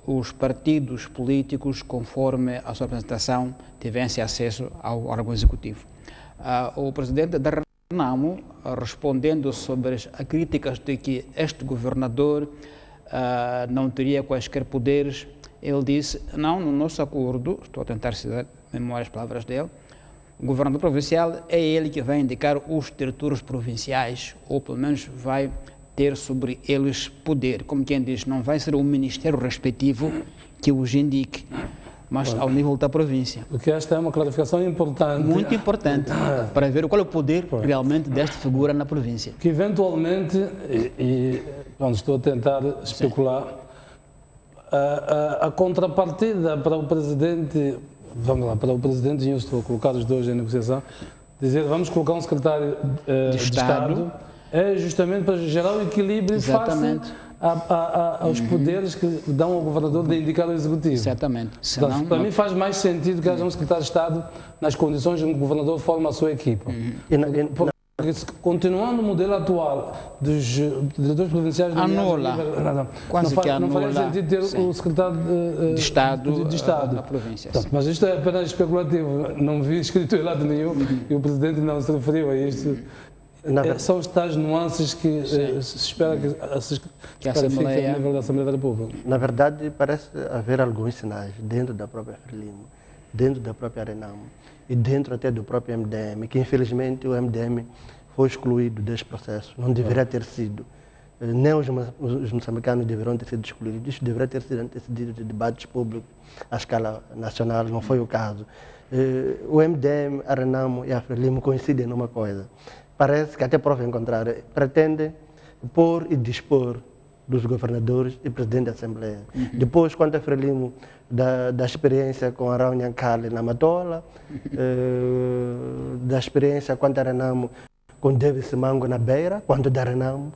os partidos políticos, conforme a sua apresentação, tivessem acesso ao órgão executivo. O presidente da Renamo, respondendo sobre as críticas de que este governador não teria quaisquer poderes, ele disse, não, no nosso acordo, estou a tentar citar memória as palavras dele, o governador provincial é ele que vai indicar os diretores provinciais, ou pelo menos vai ter sobre eles poder. Como quem diz, não vai ser o ministério respectivo que os indique, mas ao nível da província. Porque esta é uma clarificação importante. Muito importante, para ver qual é o poder realmente desta figura na província. Que eventualmente, estou a tentar especular, a contrapartida para o presidente, vamos lá, para o presidente, e eu estou a colocar os dois em negociação, dizer vamos colocar um secretário de Estado, é justamente para gerar o equilíbrio face aos poderes que dão ao governador de indicar o executivo. Exatamente. Senão, para mim faz mais sentido que haja um secretário de Estado nas condições em que o governador forma a sua equipa. Porque continuando o modelo atual dos diretores provinciais anula, não faz sentido ter o secretário de Estado na província. Então, mas isto é apenas especulativo, não vi escrito em lado nenhum e o presidente não se referiu a isto. São os tais nuances que se espera que fiquem a nível da Assembleia da República. Na verdade, parece haver alguns sinais dentro da própria Frelimo, dentro da própria Renamo e dentro até do próprio MDM, que infelizmente o MDM foi excluído deste processo. Não deveria ter sido. Nem os moçambicanos deverão ter sido excluídos. Isso deveria ter sido antecedido de debates públicos à escala nacional. Não foi o caso. O MDM, a Renamo e a Frelimo coincidem numa coisa. Parece que até prova em contrário, pretendem pôr e dispor dos governadores e presidente da Assembleia. Depois, quanto a Frelimo, da experiência com Arão Nhankale na Matola, da experiência quanto a Renamo com Davis Mango na Beira, quanto da Renamo,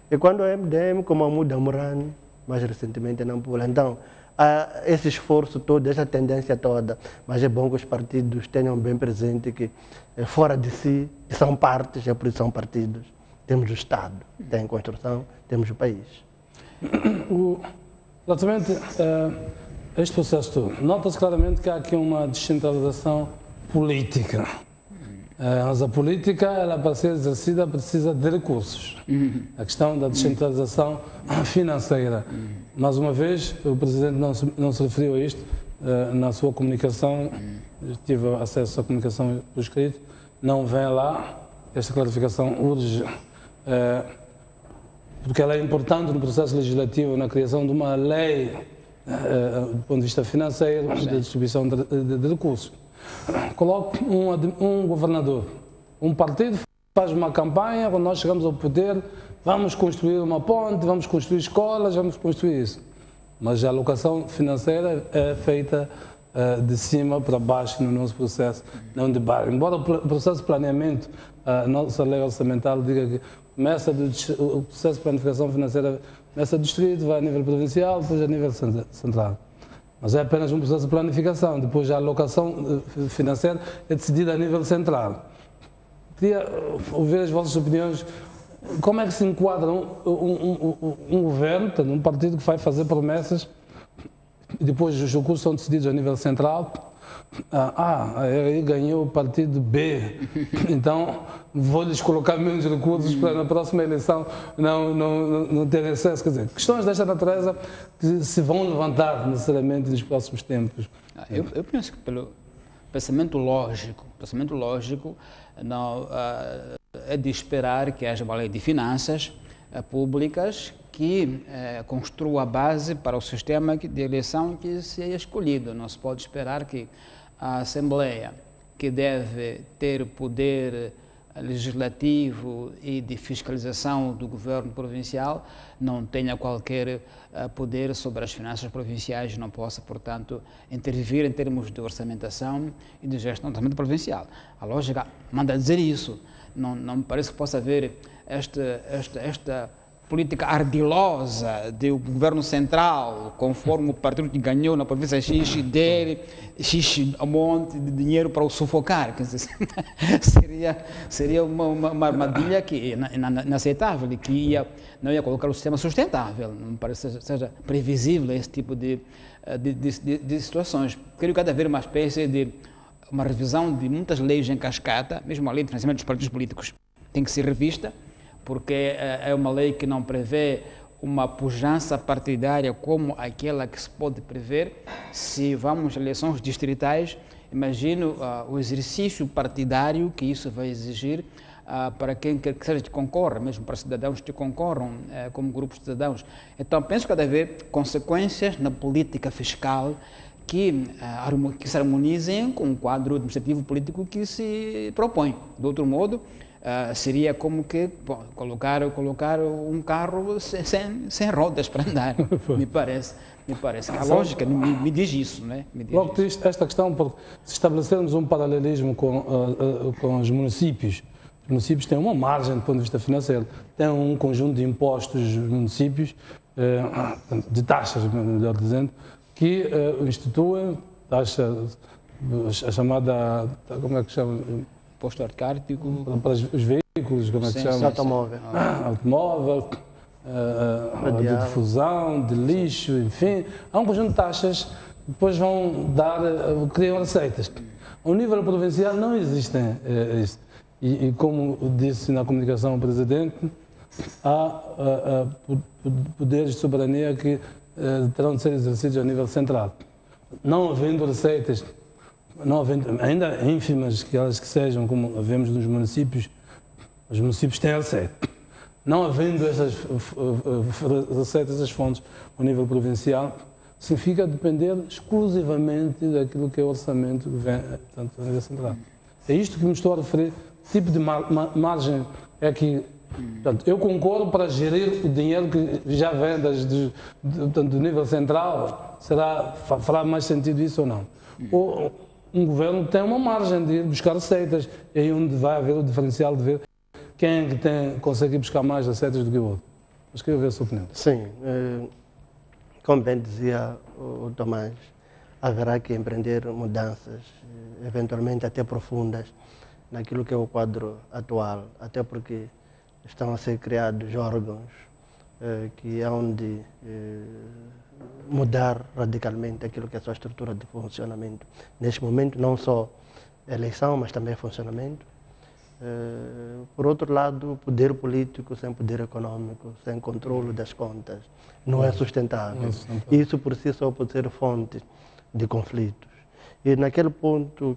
e quando a MDM com Mahmoud Amurani, mais recentemente na Nampula. Então, há esse esforço todo, essa tendência toda, mas é bom que os partidos tenham bem presente que fora de si, são partes, é por isso são partidos. Temos o Estado, tem construção, temos o país. Exatamente, este processo todo, nota-se claramente que há aqui uma descentralização política. Mas a política, ela para ser exercida, precisa de recursos. A questão da descentralização financeira. Mais uma vez, o Presidente não se referiu a isto na sua comunicação. Tive acesso à comunicação por escrito. Não vem lá. Esta clarificação urge, porque ela é importante no processo legislativo, na criação de uma lei, do ponto de vista financeiro, da distribuição de recursos. Coloque um governador, um partido faz uma campanha, quando nós chegamos ao poder, vamos construir uma ponte, vamos construir escolas, vamos construir isso. Mas a alocação financeira é feita de cima para baixo no nosso processo, não de baixo. Embora o processo de planeamento, a nossa lei orçamental diga que o processo de planificação financeira começa distrito, vai a nível provincial, depois a nível central. Mas é apenas um processo de planificação, depois a alocação financeira é decidida a nível central. Queria ouvir as vossas opiniões. Como é que se enquadra um governo, um partido que vai fazer promessas e depois os recursos são decididos a nível central? Aí ganhou o partido B, então vou-lhes colocar menos recursos para na próxima eleição não ter acesso. Quer dizer, questões desta natureza que se vão levantar necessariamente nos próximos tempos. Eu penso que pelo pensamento lógico não, é de esperar que haja uma lei de finanças públicas que construa a base para o sistema de eleição que se é escolhido. Não se pode esperar que a Assembleia, que deve ter poder legislativo e de fiscalização do governo provincial, não tenha qualquer poder sobre as finanças provinciais, não possa, portanto, intervir em termos de orçamentação e de gestão do orçamento provincial. A lógica manda dizer isso. Não me parece que possa haver esta política ardilosa do governo central, conforme o partido que ganhou na província X, der X um monte de dinheiro para o sufocar. Quer dizer, seria uma armadilha que inaceitável, que não ia colocar o sistema sustentável. Não me parece que seja previsível esse tipo de situações. Creio que há de haver uma espécie de uma revisão de muitas leis em cascata, mesmo a lei de financiamento dos partidos políticos tem que ser revista, porque é uma lei que não prevê uma pujança partidária como aquela que se pode prever se vamos a eleições distritais. Imagino o exercício partidário que isso vai exigir para quem quer que seja que concorra, mesmo para cidadãos que concorram como grupos de cidadãos. Então, penso que há de haver consequências na política fiscal que se harmonizem com o quadro administrativo político que se propõe. De outro modo, seria como que colocar um carro sem rodas para andar. me parece que a lógica me diz isso, né? Logo disto, esta questão, porque se estabelecermos um paralelismo com os municípios têm uma margem do ponto de vista financeiro, têm um conjunto de impostos dos municípios, de taxas, melhor dizendo, que instituem taxa, a chamada, como é que chama? Imposto arcádico. Para os veículos, como é que chama? Automóvel, de difusão, de lixo, enfim. Há um conjunto de taxas que depois criam receitas. Ao nível provincial não existem isso. E como disse na comunicação o Presidente, há poderes de soberania que terão de ser exercidos a nível central. Não havendo receitas, ainda ínfimas que elas que sejam, como vemos nos municípios, os municípios têm receita. Não havendo essas receitas, essas fontes ao nível provincial, significa depender exclusivamente daquilo que é o orçamento que vem, portanto, a nível central. É isto que me estou a referir. O tipo de margem é que, portanto, eu concordo para gerir o dinheiro que já vem do nível central, fará mais sentido isso ou não? Ou um governo tem uma margem de ir buscar receitas, é aí onde vai haver o diferencial de ver quem é que consegue buscar mais receitas do que o outro. Mas queria ver a sua opinião. Sim, como bem dizia o Tomás, haverá que empreender mudanças, eventualmente até profundas, naquilo que é o quadro atual, até porque estão a ser criados órgãos que hão de mudar radicalmente aquilo que é a sua estrutura de funcionamento. Neste momento, não só eleição, mas também funcionamento. Por outro lado, poder político sem poder econômico, sem controle das contas, não é sustentável. Isso por si só pode ser fonte de conflitos. E naquele ponto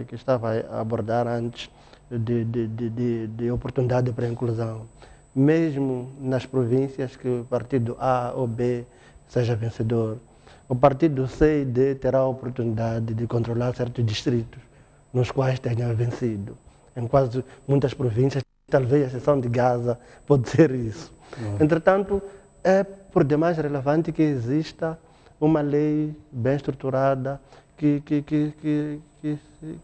que estava a abordar antes, de oportunidade para a inclusão, mesmo nas províncias que o partido A ou B seja vencedor, o partido C e D terá a oportunidade de controlar certos distritos nos quais tenha vencido. Em quase muitas províncias, talvez a exceção de Gaza, pode ser isso. Entretanto, é por demais relevante que exista uma lei bem estruturada que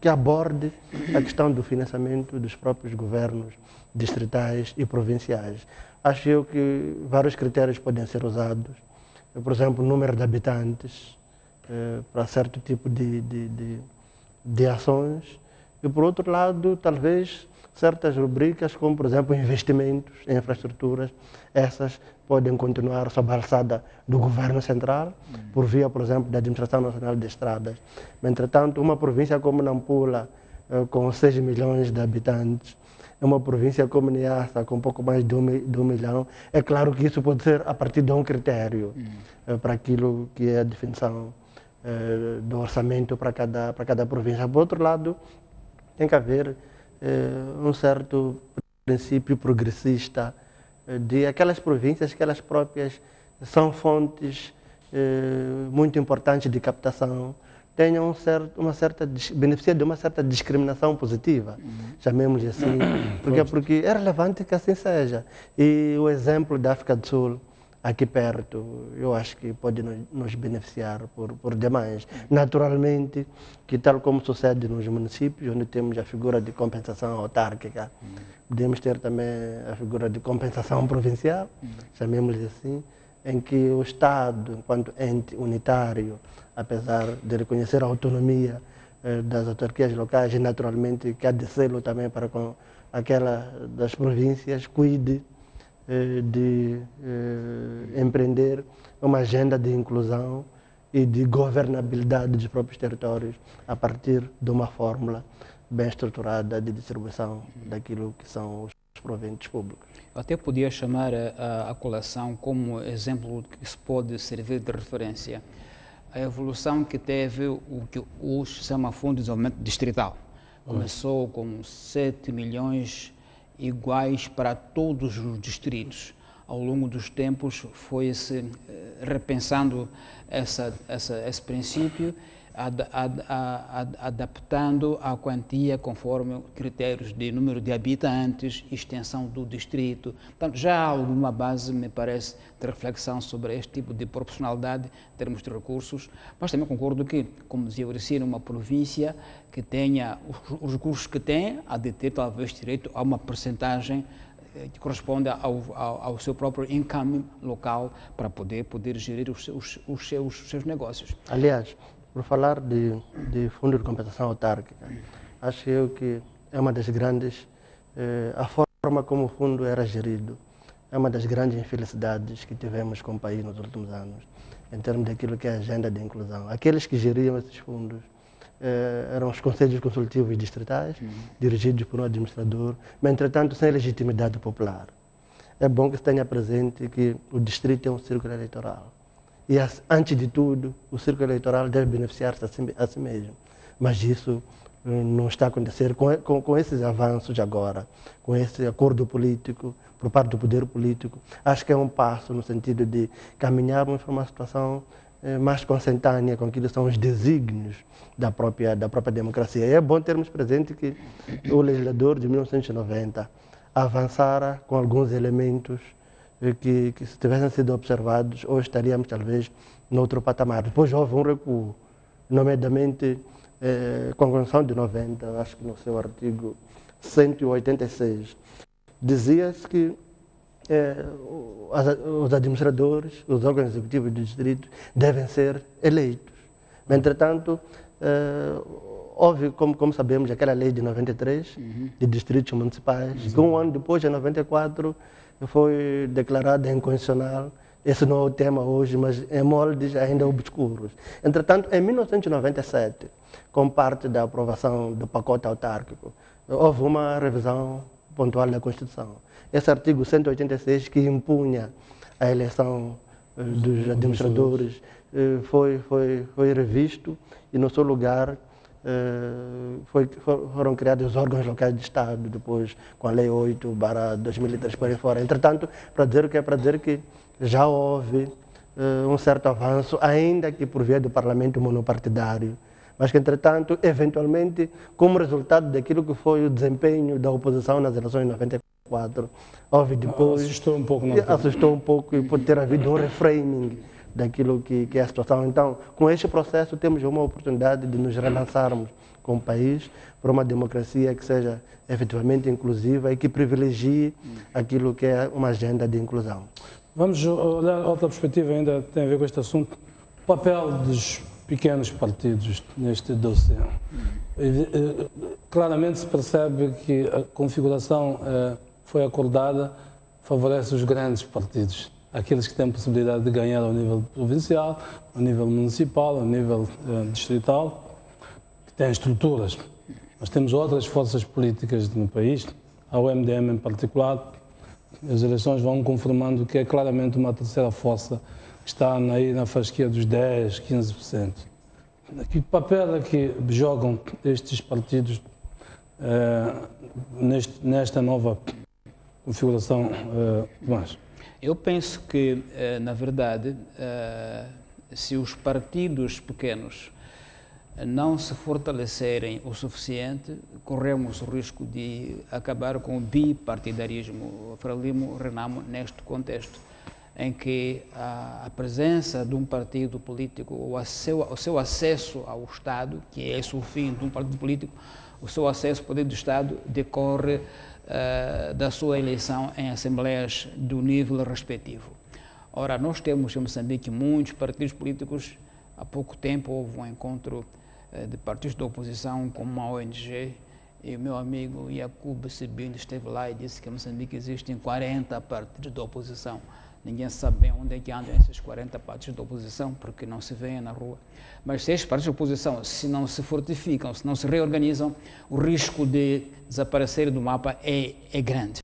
aborde a questão do financiamento dos próprios governos distritais e provinciais. Acho eu que vários critérios podem ser usados. Por exemplo, o número de habitantes para certo tipo de ações. E, por outro lado, talvez certas rubricas, como, por exemplo, investimentos em infraestruturas, essas podem continuar sob a alçada do governo central, por via, por exemplo, da Administração Nacional de Estradas. Entretanto, uma província como Nampula, com 6 milhões de habitantes, uma província como Niassa, com um pouco mais de 1 milhão, é claro que isso pode ser a partir de um critério para aquilo que é a definição do orçamento para cada província. Por outro lado, tem que haver um certo princípio progressista de aquelas províncias que elas próprias são fontes muito importantes de captação, tenham beneficiam de uma certa discriminação positiva, chamemos assim, porque é relevante que assim seja. E o exemplo da África do Sul, aqui perto, eu acho que pode nos beneficiar por demais. Naturalmente, que tal como sucede nos municípios, onde temos a figura de compensação autárquica, podemos ter também a figura de compensação provincial, chamemos assim, em que o Estado, enquanto ente unitário, apesar de reconhecer a autonomia das autarquias locais, e naturalmente que há de sê-lo também para com aquela das províncias, cuide de empreender uma agenda de inclusão e de governabilidade dos próprios territórios a partir de uma fórmula bem estruturada de distribuição daquilo que são os proventos públicos. Eu até podia chamar a colação como exemplo que se pode servir de referência a evolução que teve o que hoje se chama Fundo de Desenvolvimento Distrital. Começou com 7 milhões iguais para todos os distritos. Ao longo dos tempos foi-se repensando esse princípio, adaptando a quantia conforme critérios de número de habitantes, extensão do distrito. Portanto, já há alguma base, me parece, de reflexão sobre este tipo de proporcionalidade em termos de recursos, mas também concordo que, como dizia Auricino, uma província que tenha os recursos que tem, há de ter talvez direito a uma percentagem que corresponde ao seu próprio income local para poder gerir os seus negócios. Aliás, por falar de fundo de compensação autárquica, acho eu que é uma das grandes, a forma como o fundo era gerido, é uma das grandes infelicidades que tivemos com o país nos últimos anos, em termos daquilo que é a agenda de inclusão. Aqueles que geriam esses fundos eram os conselhos consultivos distritais, dirigidos por um administrador, mas, entretanto, sem legitimidade popular. É bom que se tenha presente que o distrito é um círculo eleitoral. E, antes de tudo, o círculo eleitoral deve beneficiar-se a si mesmo. Mas isso não está a acontecer com esses avanços agora, com esse acordo político, por parte do poder político. Acho que é um passo no sentido de caminharmos para uma situação mais consentânea com aquilo que são os desígnios da própria democracia. E é bom termos presente que o legislador de 1990 avançara com alguns elementos que se tivessem sido observados, hoje estaríamos talvez noutro patamar. Depois houve um recuo, nomeadamente com a Constituição de 90, acho que no seu artigo 186, dizia-se que os administradores, os órgãos executivos do distrito devem ser eleitos. Mas, entretanto, houve, como sabemos, aquela lei de 93, de distritos municipais, que um ano depois, em 94, foi declarada inconstitucional. Esse não é o tema hoje, mas em moldes ainda obscuros. Entretanto, em 1997, com parte da aprovação do pacote autárquico, houve uma revisão pontual da Constituição. Esse artigo 186 que impunha a eleição dos administradores foi revisto e no seu lugar foram criados os órgãos locais de Estado, depois com a Lei 8/2003 por aí fora. Entretanto, para dizer que já houve um certo avanço, ainda que por via do parlamento monopartidário, mas que, entretanto, eventualmente, como resultado daquilo que foi o desempenho da oposição nas eleições de 94, houve depois... Assustou um pouco e pode ter havido um reframing daquilo que é a situação. Então, com este processo, temos uma oportunidade de nos relançarmos como país para uma democracia que seja efetivamente inclusiva e que privilegie aquilo que é uma agenda de inclusão. Vamos olhar outra perspectiva, ainda tem a ver com este assunto, o papel dos pequenos partidos neste dossiê. Claramente se percebe que a configuração foi acordada, favorece os grandes partidos, aqueles que têm possibilidade de ganhar ao nível provincial, ao nível municipal, ao nível distrital, que têm estruturas. Nós temos outras forças políticas no país, a UMDM em particular. As eleições vão confirmando que é claramente uma terceira força que está aí na fasquia dos 10%, 15%. Que papel é que jogam estes partidos nesta nova configuração, Tomás? Eu penso que, na verdade, se os partidos pequenos não se fortalecerem o suficiente, corremos o risco de acabar com o bipartidarismo, fralismo, renamo, neste contexto, em que a presença de um partido político, ou o seu acesso ao Estado, que é esse o fim de um partido político, o seu acesso ao poder do Estado decorre da sua eleição em assembleias do nível respectivo. Ora, nós temos em Moçambique muitos partidos políticos. Há pouco tempo houve um encontro de partidos da oposição com uma ONG e o meu amigo Iacoub Sebino esteve lá e disse que em Moçambique existem 40 partidos da oposição. Ninguém sabe bem onde é que andam esses 40 partidos da oposição, porque não se vêem na rua. Mas se esses partidos da oposição, se não se fortificam, se não se reorganizam, o risco de desaparecer do mapa é grande.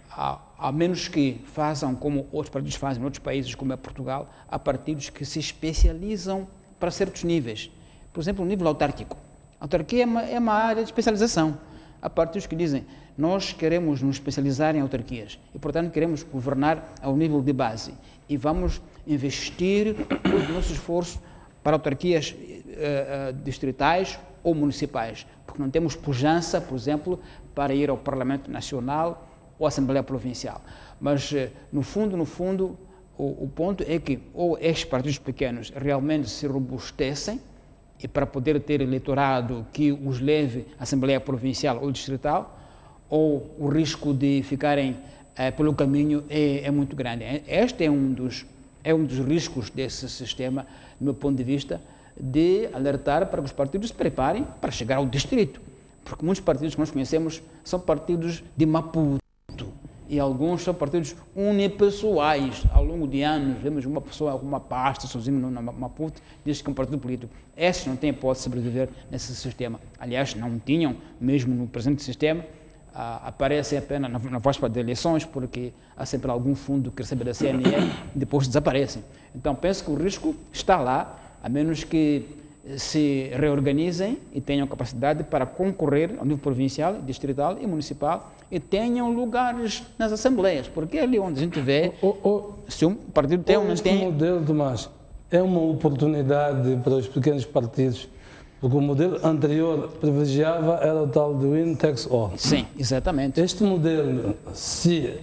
A menos que façam como outros partidos fazem em outros países, como é Portugal, há partidos que se especializam para certos níveis. Por exemplo, o nível autárquico. A autarquia é uma área de especialização. Há partidos que dizem, nós queremos nos especializar em autarquias e, portanto, queremos governar ao nível de base e vamos investir todo o nosso esforço para autarquias distritais ou municipais, porque não temos pujança, por exemplo, para ir ao Parlamento Nacional ou à Assembleia Provincial. Mas, no fundo, o ponto é que ou estes partidos pequenos realmente se robustecem e para poder ter eleitorado que os leve à Assembleia Provincial ou Distrital, ou o risco de ficarem pelo caminho é muito grande. Este é um dos riscos desse sistema, do meu ponto de vista, de alertar para que os partidos se preparem para chegar ao distrito. Porque muitos partidos que nós conhecemos são partidos de Maputo e alguns são partidos unipessoais. Ao longo de anos, vemos uma pessoa com uma pasta sozinho no Maputo, diz que é um partido político. Esses não têm hipótese de sobreviver nesse sistema. Aliás, não tinham, mesmo no presente sistema, aparecem apenas na véspera de eleições, porque há sempre algum fundo que recebe da CNE e depois desaparecem. Então, penso que o risco está lá, a menos que se reorganizem e tenham capacidade para concorrer ao nível provincial, distrital e municipal e tenham lugares nas assembleias, porque é ali onde a gente vê se um partido tem ou não tem. Este modelo, Tomás, é uma oportunidade para os pequenos partidos, porque o modelo anterior privilegiava era o tal do Win Tax All. Sim, exatamente. Este modelo, se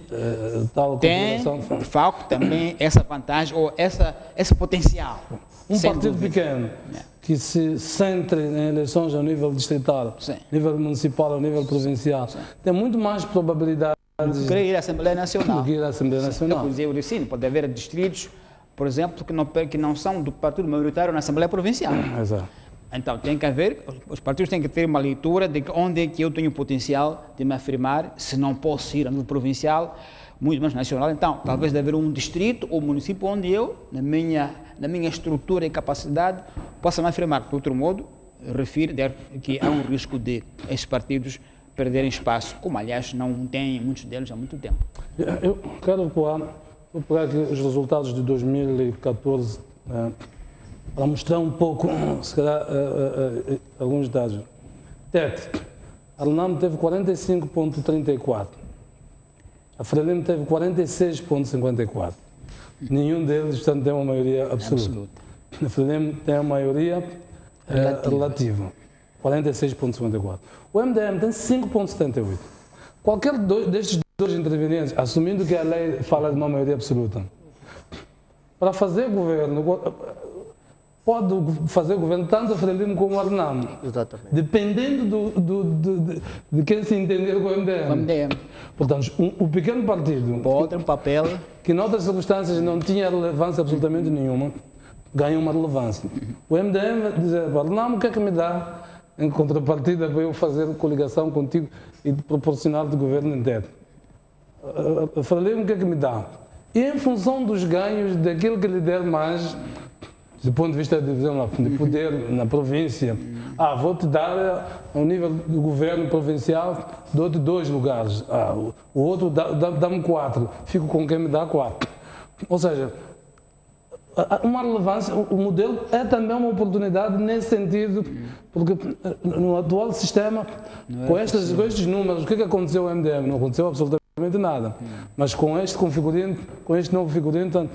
tal tem, de facto, também essa vantagem ou esse potencial. Um partido pequeno que se centre em eleições ao nível distrital, ao nível municipal, ao nível provincial, tem muito mais probabilidades de ir à Assembleia Nacional. De ir à Assembleia Nacional. Inclusive, sim, pode haver distritos, por exemplo, que não são do partido maioritário na Assembleia Provincial. Exato. Então, tem que haver, os partidos têm que ter uma leitura de onde é que eu tenho potencial de me afirmar, se não posso ir a nível provincial, muito mais nacional. Então, talvez deve haver um distrito ou município onde eu, na minha estrutura e capacidade, possa me afirmar. De outro modo, refiro que há um risco de esses partidos perderem espaço, como aliás não têm muitos deles há muito tempo. Eu quero pegar aqui os resultados de 2014 para mostrar um pouco, se calhar, alguns dados. TET, a RENAM teve 45,34, a Frelimo teve 46,54. Nenhum deles, portanto, tem uma maioria absoluta. A Frelimo tem uma maioria relativa, 46,54. O MDM tem 5,78. Qualquer destes dois intervenientes, assumindo que a lei fala de uma maioria absoluta, para fazer governo, pode fazer governo tanto a Frelimo como a RENAM. Exatamente. Dependendo de quem se entender com o MDM. Portanto, o pequeno partido, pode ter um papel que em outras circunstâncias não tinha relevância absolutamente nenhuma, ganha uma relevância. O MDM diz, RENAM, o que é que me dá em contrapartida para eu fazer coligação contigo e proporcionar-te governo inteiro? A Frelimo, o que é que me dá? E em função dos ganhos daquilo que lhe der mais, do ponto de vista de poder na província, vou-te dar, ao nível do governo provincial, dou-te 2 lugares, o outro dá-me 4, fico com quem me dá 4. Ou seja, uma relevância, o modelo é também uma oportunidade nesse sentido, porque no atual sistema, com estes números, o que aconteceu ao MDM? Não aconteceu absolutamente nada, mas com este configurante, com este novo figurino, portanto,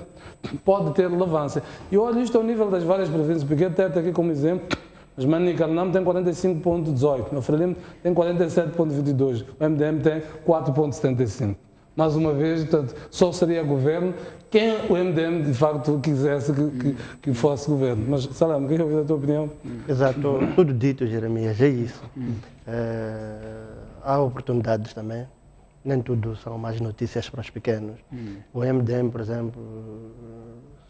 pode ter relevância. E olha isto ao nível das várias províncias, porque até aqui como exemplo, mas Manica RENAM tem 45,18, a Frelimo tem 47,22, o MDM tem 4,75. Mais uma vez, portanto, só seria governo quem o MDM de facto quisesse que fosse governo. Mas, Salame, queria ouvir a tua opinião? Exato, tudo dito, Jeremias, é isso. Há oportunidades também, nem tudo são mais notícias para os pequenos. O MDM, por exemplo,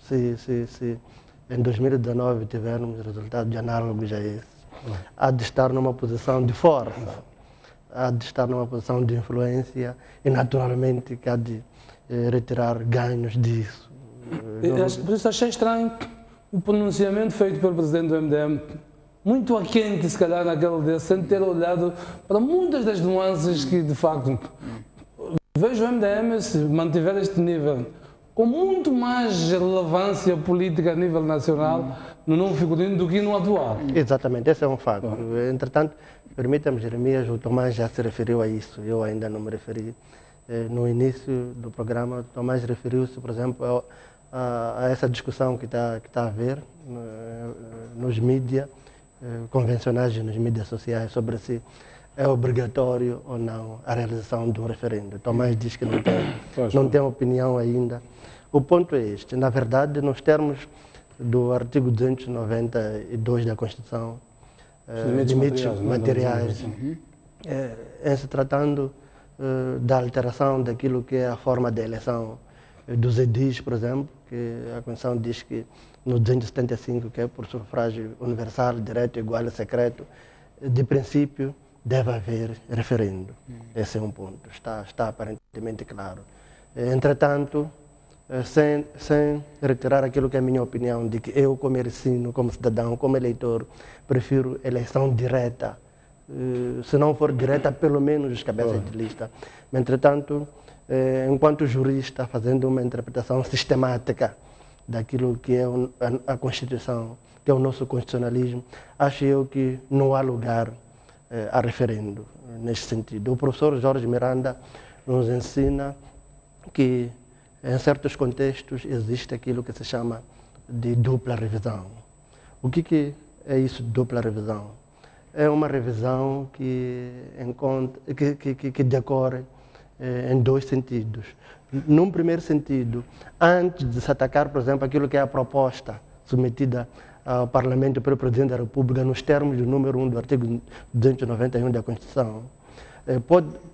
se em 2019 tivermos resultados análogos a esse, há de estar numa posição de força, há de estar numa posição de influência e naturalmente que há de retirar ganhos disso. Por isso achei estranho o pronunciamento feito pelo presidente do MDM, muito a quente se calhar naquele dia, sem ter olhado para muitas das nuances que de facto vejo o MDM, se mantiver este nível, com muito mais relevância política a nível nacional no novo figurino do que no atual. Exatamente, esse é um facto. Entretanto, permita-me, Jeremias, o Tomás já se referiu a isso, eu ainda não me referi. No início do programa, o Tomás referiu-se, por exemplo, a essa discussão que está a haver nos mídias convencionais e nos mídias sociais sobre se é obrigatório ou não a realização de um referendo. Tomás diz que não tem opinião ainda. O ponto é este, na verdade, nos termos do artigo 292 da Constituição, limites materiais, em se tratando da alteração daquilo que é a forma de eleição dos edis, por exemplo, que a Constituição diz que no 275, que é por sufrágio universal, direto, igual e secreto, de princípio deve haver referendo. Esse é um ponto, está aparentemente claro. Entretanto, sem retirar aquilo que é a minha opinião, de que eu, como ercino, como cidadão, como eleitor, prefiro eleição direta, se não for direta, pelo menos os cabeças de lista. Entretanto, enquanto jurista, fazendo uma interpretação sistemática daquilo que é a Constituição, que é o nosso constitucionalismo, acho eu que não há lugar a referendo neste sentido. O professor Jorge Miranda nos ensina que em certos contextos existe aquilo que se chama de dupla revisão. O que é isso de dupla revisão? É uma revisão que decorre em 2 sentidos. Num primeiro sentido, antes de se atacar, por exemplo, aquilo que é a proposta submetida ao Parlamento pelo Presidente da República, nos termos do número 1 do artigo 291 da Constituição,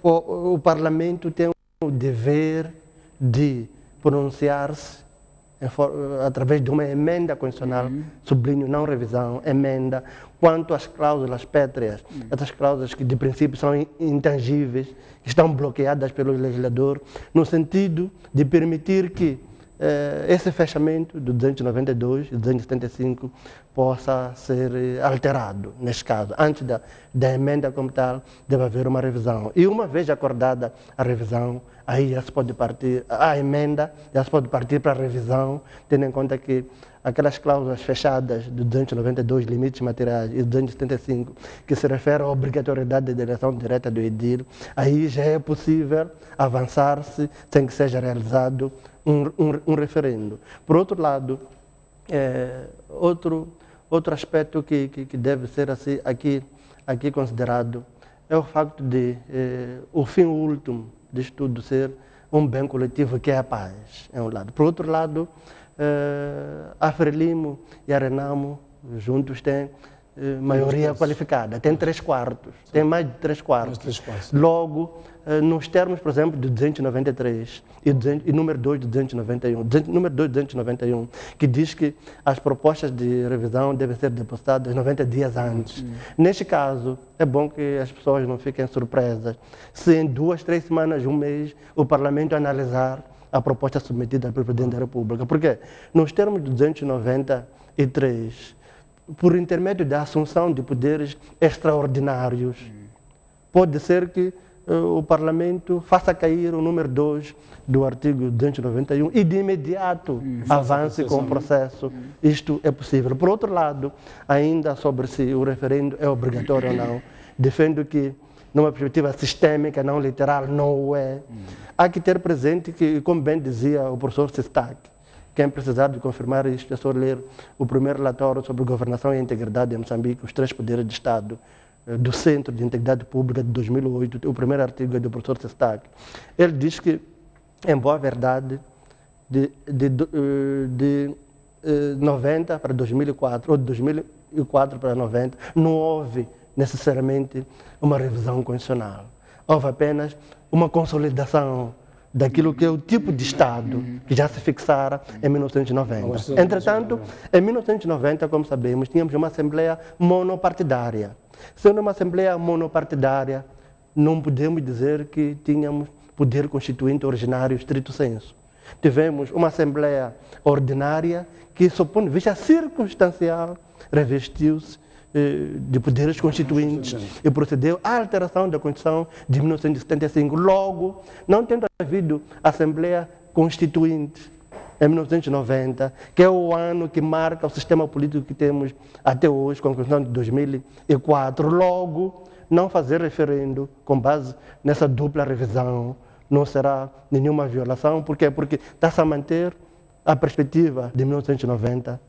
o Parlamento tem o dever de pronunciar-se através de uma emenda constitucional, sublinho, não revisão, emenda, quanto às cláusulas pétreas, essas cláusulas que de princípio são intangíveis, que estão bloqueadas pelo legislador, no sentido de permitir que esse fechamento do 292 e 275 possa ser alterado, neste caso. Antes da emenda como tal, deve haver uma revisão. E uma vez acordada a revisão, aí já se pode partir, a emenda já se pode partir para a revisão, tendo em conta que aquelas cláusulas fechadas do 292, limites materiais, e 275, que se refere à obrigatoriedade da eleição direta do edil, aí já é possível avançar-se sem que seja realizado um referendo. Por outro lado, outro aspecto que deve ser assim, aqui considerado é o facto de o fim último disto tudo ser um bem coletivo, que é a paz, é um lado. Por outro lado, a Frelimo e a Renamo juntos têm maioria qualificada, tem 3/4, tem mais de 3/4. Logo, nos termos, por exemplo, de 293 e número 2 de 291, número 2 de 291, que diz que as propostas de revisão devem ser depositadas 90 dias antes. Neste caso, é bom que as pessoas não fiquem surpresas se em 2, 3 semanas, um mês, o Parlamento analisar a proposta submetida pelo Presidente da República. Porque nos termos de 293, por intermédio da assunção de poderes extraordinários, pode ser que o Parlamento faça cair o número 2 do artigo 291 e de imediato avance com o processo. Isto é possível. Por outro lado, ainda sobre se o referendo é obrigatório ou não, defendo que, numa perspectiva sistêmica, não literal, não o é. Há que ter presente que, como bem dizia o professor Sistak, quem precisar de confirmar isto é só ler o primeiro relatório sobre governação e integridade em Moçambique, os 3 poderes de Estado, do Centro de Integridade Pública de 2008, o primeiro artigo é do professor Sistak. Ele diz que, em boa verdade, de 90 para 2004, ou de 2004 para 90, não houve necessariamente uma revisão constitucional. Houve apenas uma consolidação daquilo que é o tipo de Estado que já se fixara em 1990. Entretanto, em 1990, como sabemos, tínhamos uma Assembleia monopartidária. Sendo uma Assembleia monopartidária, não podemos dizer que tínhamos poder constituinte originário estrito sensu. Tivemos uma Assembleia ordinária que, sob o ponto de vista circunstancial, revestiu-se de poderes constituintes e procedeu à alteração da Constituição de 1975. Logo, não tendo havido Assembleia Constituinte em 1990, que é o ano que marca o sistema político que temos até hoje, com a Constituição de 2004, logo, não fazer referendo com base nessa dupla revisão não será nenhuma violação. Por quê? Porque está-se a manter a perspectiva de 1990,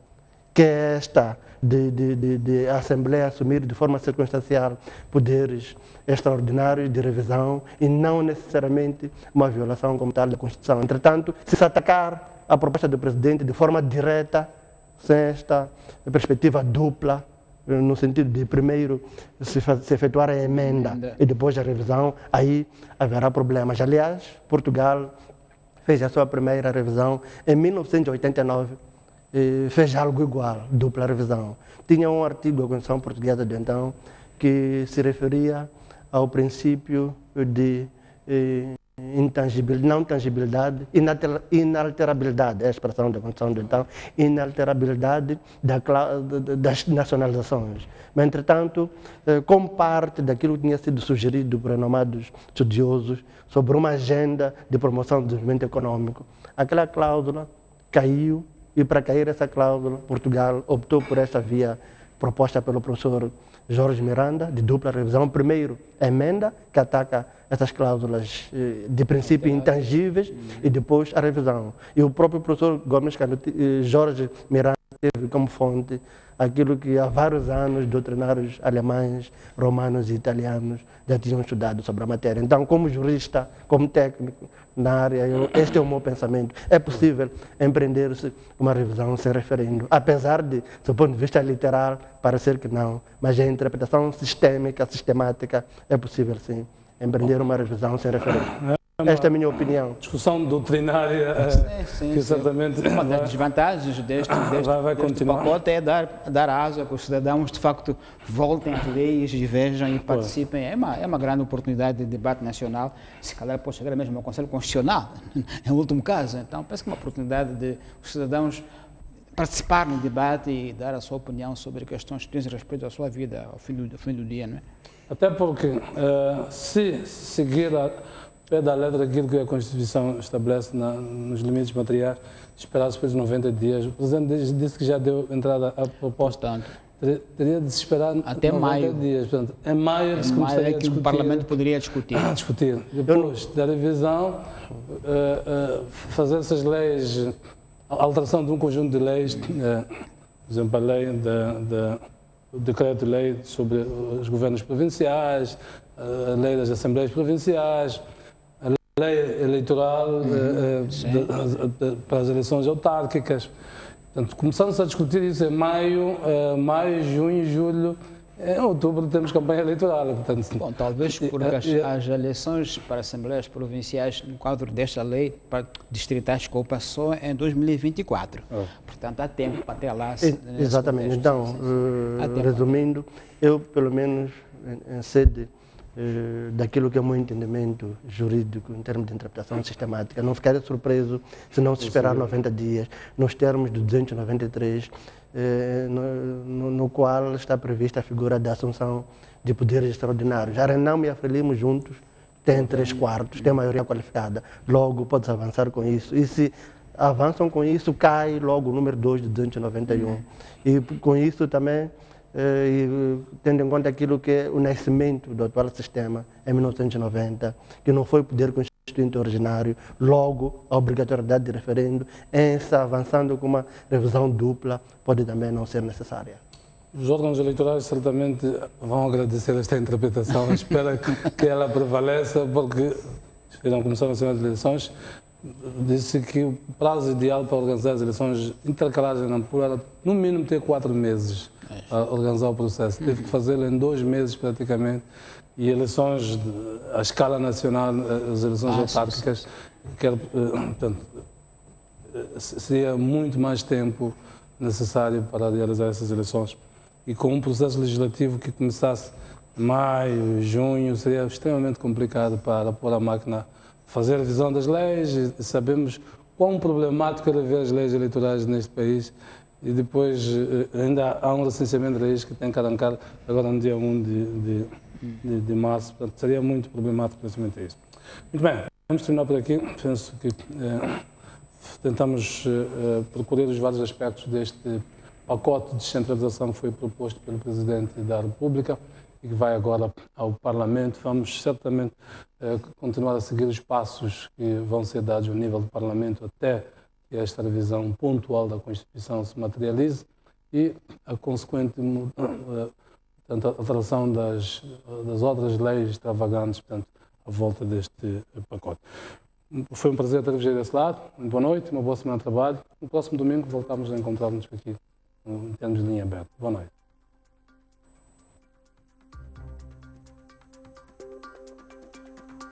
que é esta de a Assembleia assumir de forma circunstancial poderes extraordinários de revisão e não necessariamente uma violação como tal da Constituição. Entretanto, se atacar a proposta do Presidente de forma direta, sem esta perspectiva dupla, no sentido de primeiro se efetuar a emenda e depois a revisão, aí haverá problemas. Aliás, Portugal fez a sua primeira revisão em 1989, fez algo igual, dupla revisão. Tinha um artigo da Constituição Portuguesa de então que se referia ao princípio de não tangibilidade, inalterabilidade, é a expressão da Constituição de então, inalterabilidade das nacionalizações. Mas, entretanto, como parte daquilo que tinha sido sugerido por renomados estudiosos sobre uma agenda de promoção do desenvolvimento econômico, aquela cláusula caiu. E para cair essa cláusula, Portugal optou por esta via proposta pelo professor Jorge Miranda, de dupla revisão. Primeiro, a emenda, que ataca essas cláusulas de princípio intangíveis, e depois a revisão. E o próprio professor Jorge Miranda teve como fonte aquilo que há vários anos doutrinários alemães, romanos e italianos já tinham estudado sobre a matéria. Então, como jurista, como técnico na área, este é o meu pensamento. É possível empreender-se uma revisão sem referendo, apesar de, do ponto de vista literal, parecer que não, mas a interpretação sistêmica, sistemática, é possível sim empreender uma revisão sem referendo. Esta é a minha opinião. Discussão doutrinária que certamente uma das desvantagens deste continuar. pacote é dar asa que os cidadãos de facto voltem às leis e vejam e participem. É uma grande oportunidade de debate nacional, se calhar pode chegar mesmo ao Conselho Constitucional, em último caso. Então, parece que é uma oportunidade de os cidadãos participar no debate e dar a sua opinião sobre questões que dizem respeito à sua vida ao fim do dia, não é? Até porque, se seguir a pé da letra aquilo que a Constituição estabelece nos limites materiais, esperar depois de 90 dias, o Presidente disse que já deu entrada à proposta. Teria de se esperar até 90 maio. Dias. Portanto, em maio é que se começaria a discutir. O Parlamento poderia discutir. Depois da revisão, fazer essas leis, a alteração de um conjunto de leis, por exemplo, a lei o decreto-lei sobre os governos provinciais, a lei das assembleias provinciais, a lei eleitoral para as eleições autárquicas. Portanto, começamos a discutir isso em maio, junho, julho. Em outubro temos campanha eleitoral. Portanto, bom, talvez porque as eleições para assembleias provinciais no quadro desta lei para distritais que passou em 2024. Portanto, há tempo até lá. Exatamente. Então, resumindo, eu pelo menos em sede daquilo que é o meu entendimento jurídico em termos de interpretação sistemática, não ficaria surpreso se não se esperar 90 dias, nos termos do 293, no qual está prevista a figura da assunção de poderes extraordinários. A Renamo e a Frelimo juntos têm 3/4, têm maioria qualificada, logo pode-se avançar com isso. E se avançam com isso, cai logo o número 2 de 291. E com isso também, tendo em conta aquilo que é o nascimento do atual sistema em 1990, que não foi poder constituinte originário, logo a obrigatoriedade de referendo, avançando com uma revisão dupla, pode também não ser necessária. Os órgãos eleitorais certamente vão agradecer esta interpretação, espero que ela prevaleça, porque irão começar a ser as eleições. Disse que o prazo ideal para organizar as eleições intercalares em Nampula era, no mínimo, ter 4 meses a organizar o processo. Teve que fazê-lo em 2 meses, praticamente, e eleições à escala nacional, as eleições autárquicas, portanto, seria muito mais tempo necessário para realizar essas eleições. E com um processo legislativo que começasse em maio, junho, seria extremamente complicado para pôr a máquina fazer a revisão das leis, e sabemos quão problemático era ver as leis eleitorais neste país, e depois ainda há um licenciamento de leis que tem que arrancar agora no dia 1 de março, portanto seria muito problemático precisamente isso. Muito bem, vamos terminar por aqui. Penso que tentamos procurar os vários aspectos deste pacote de descentralização que foi proposto pelo Presidente da República e que vai agora ao Parlamento. Vamos certamente continuar a seguir os passos que vão ser dados ao nível do Parlamento até que esta revisão pontual da Constituição se materialize e a consequente alteração das outras leis extravagantes, portanto, à volta deste pacote. Foi um prazer ter-vos aí desse lado. Boa noite, uma boa semana de trabalho. No próximo domingo voltamos a encontrar-nos aqui em termos de linha aberta. Boa noite.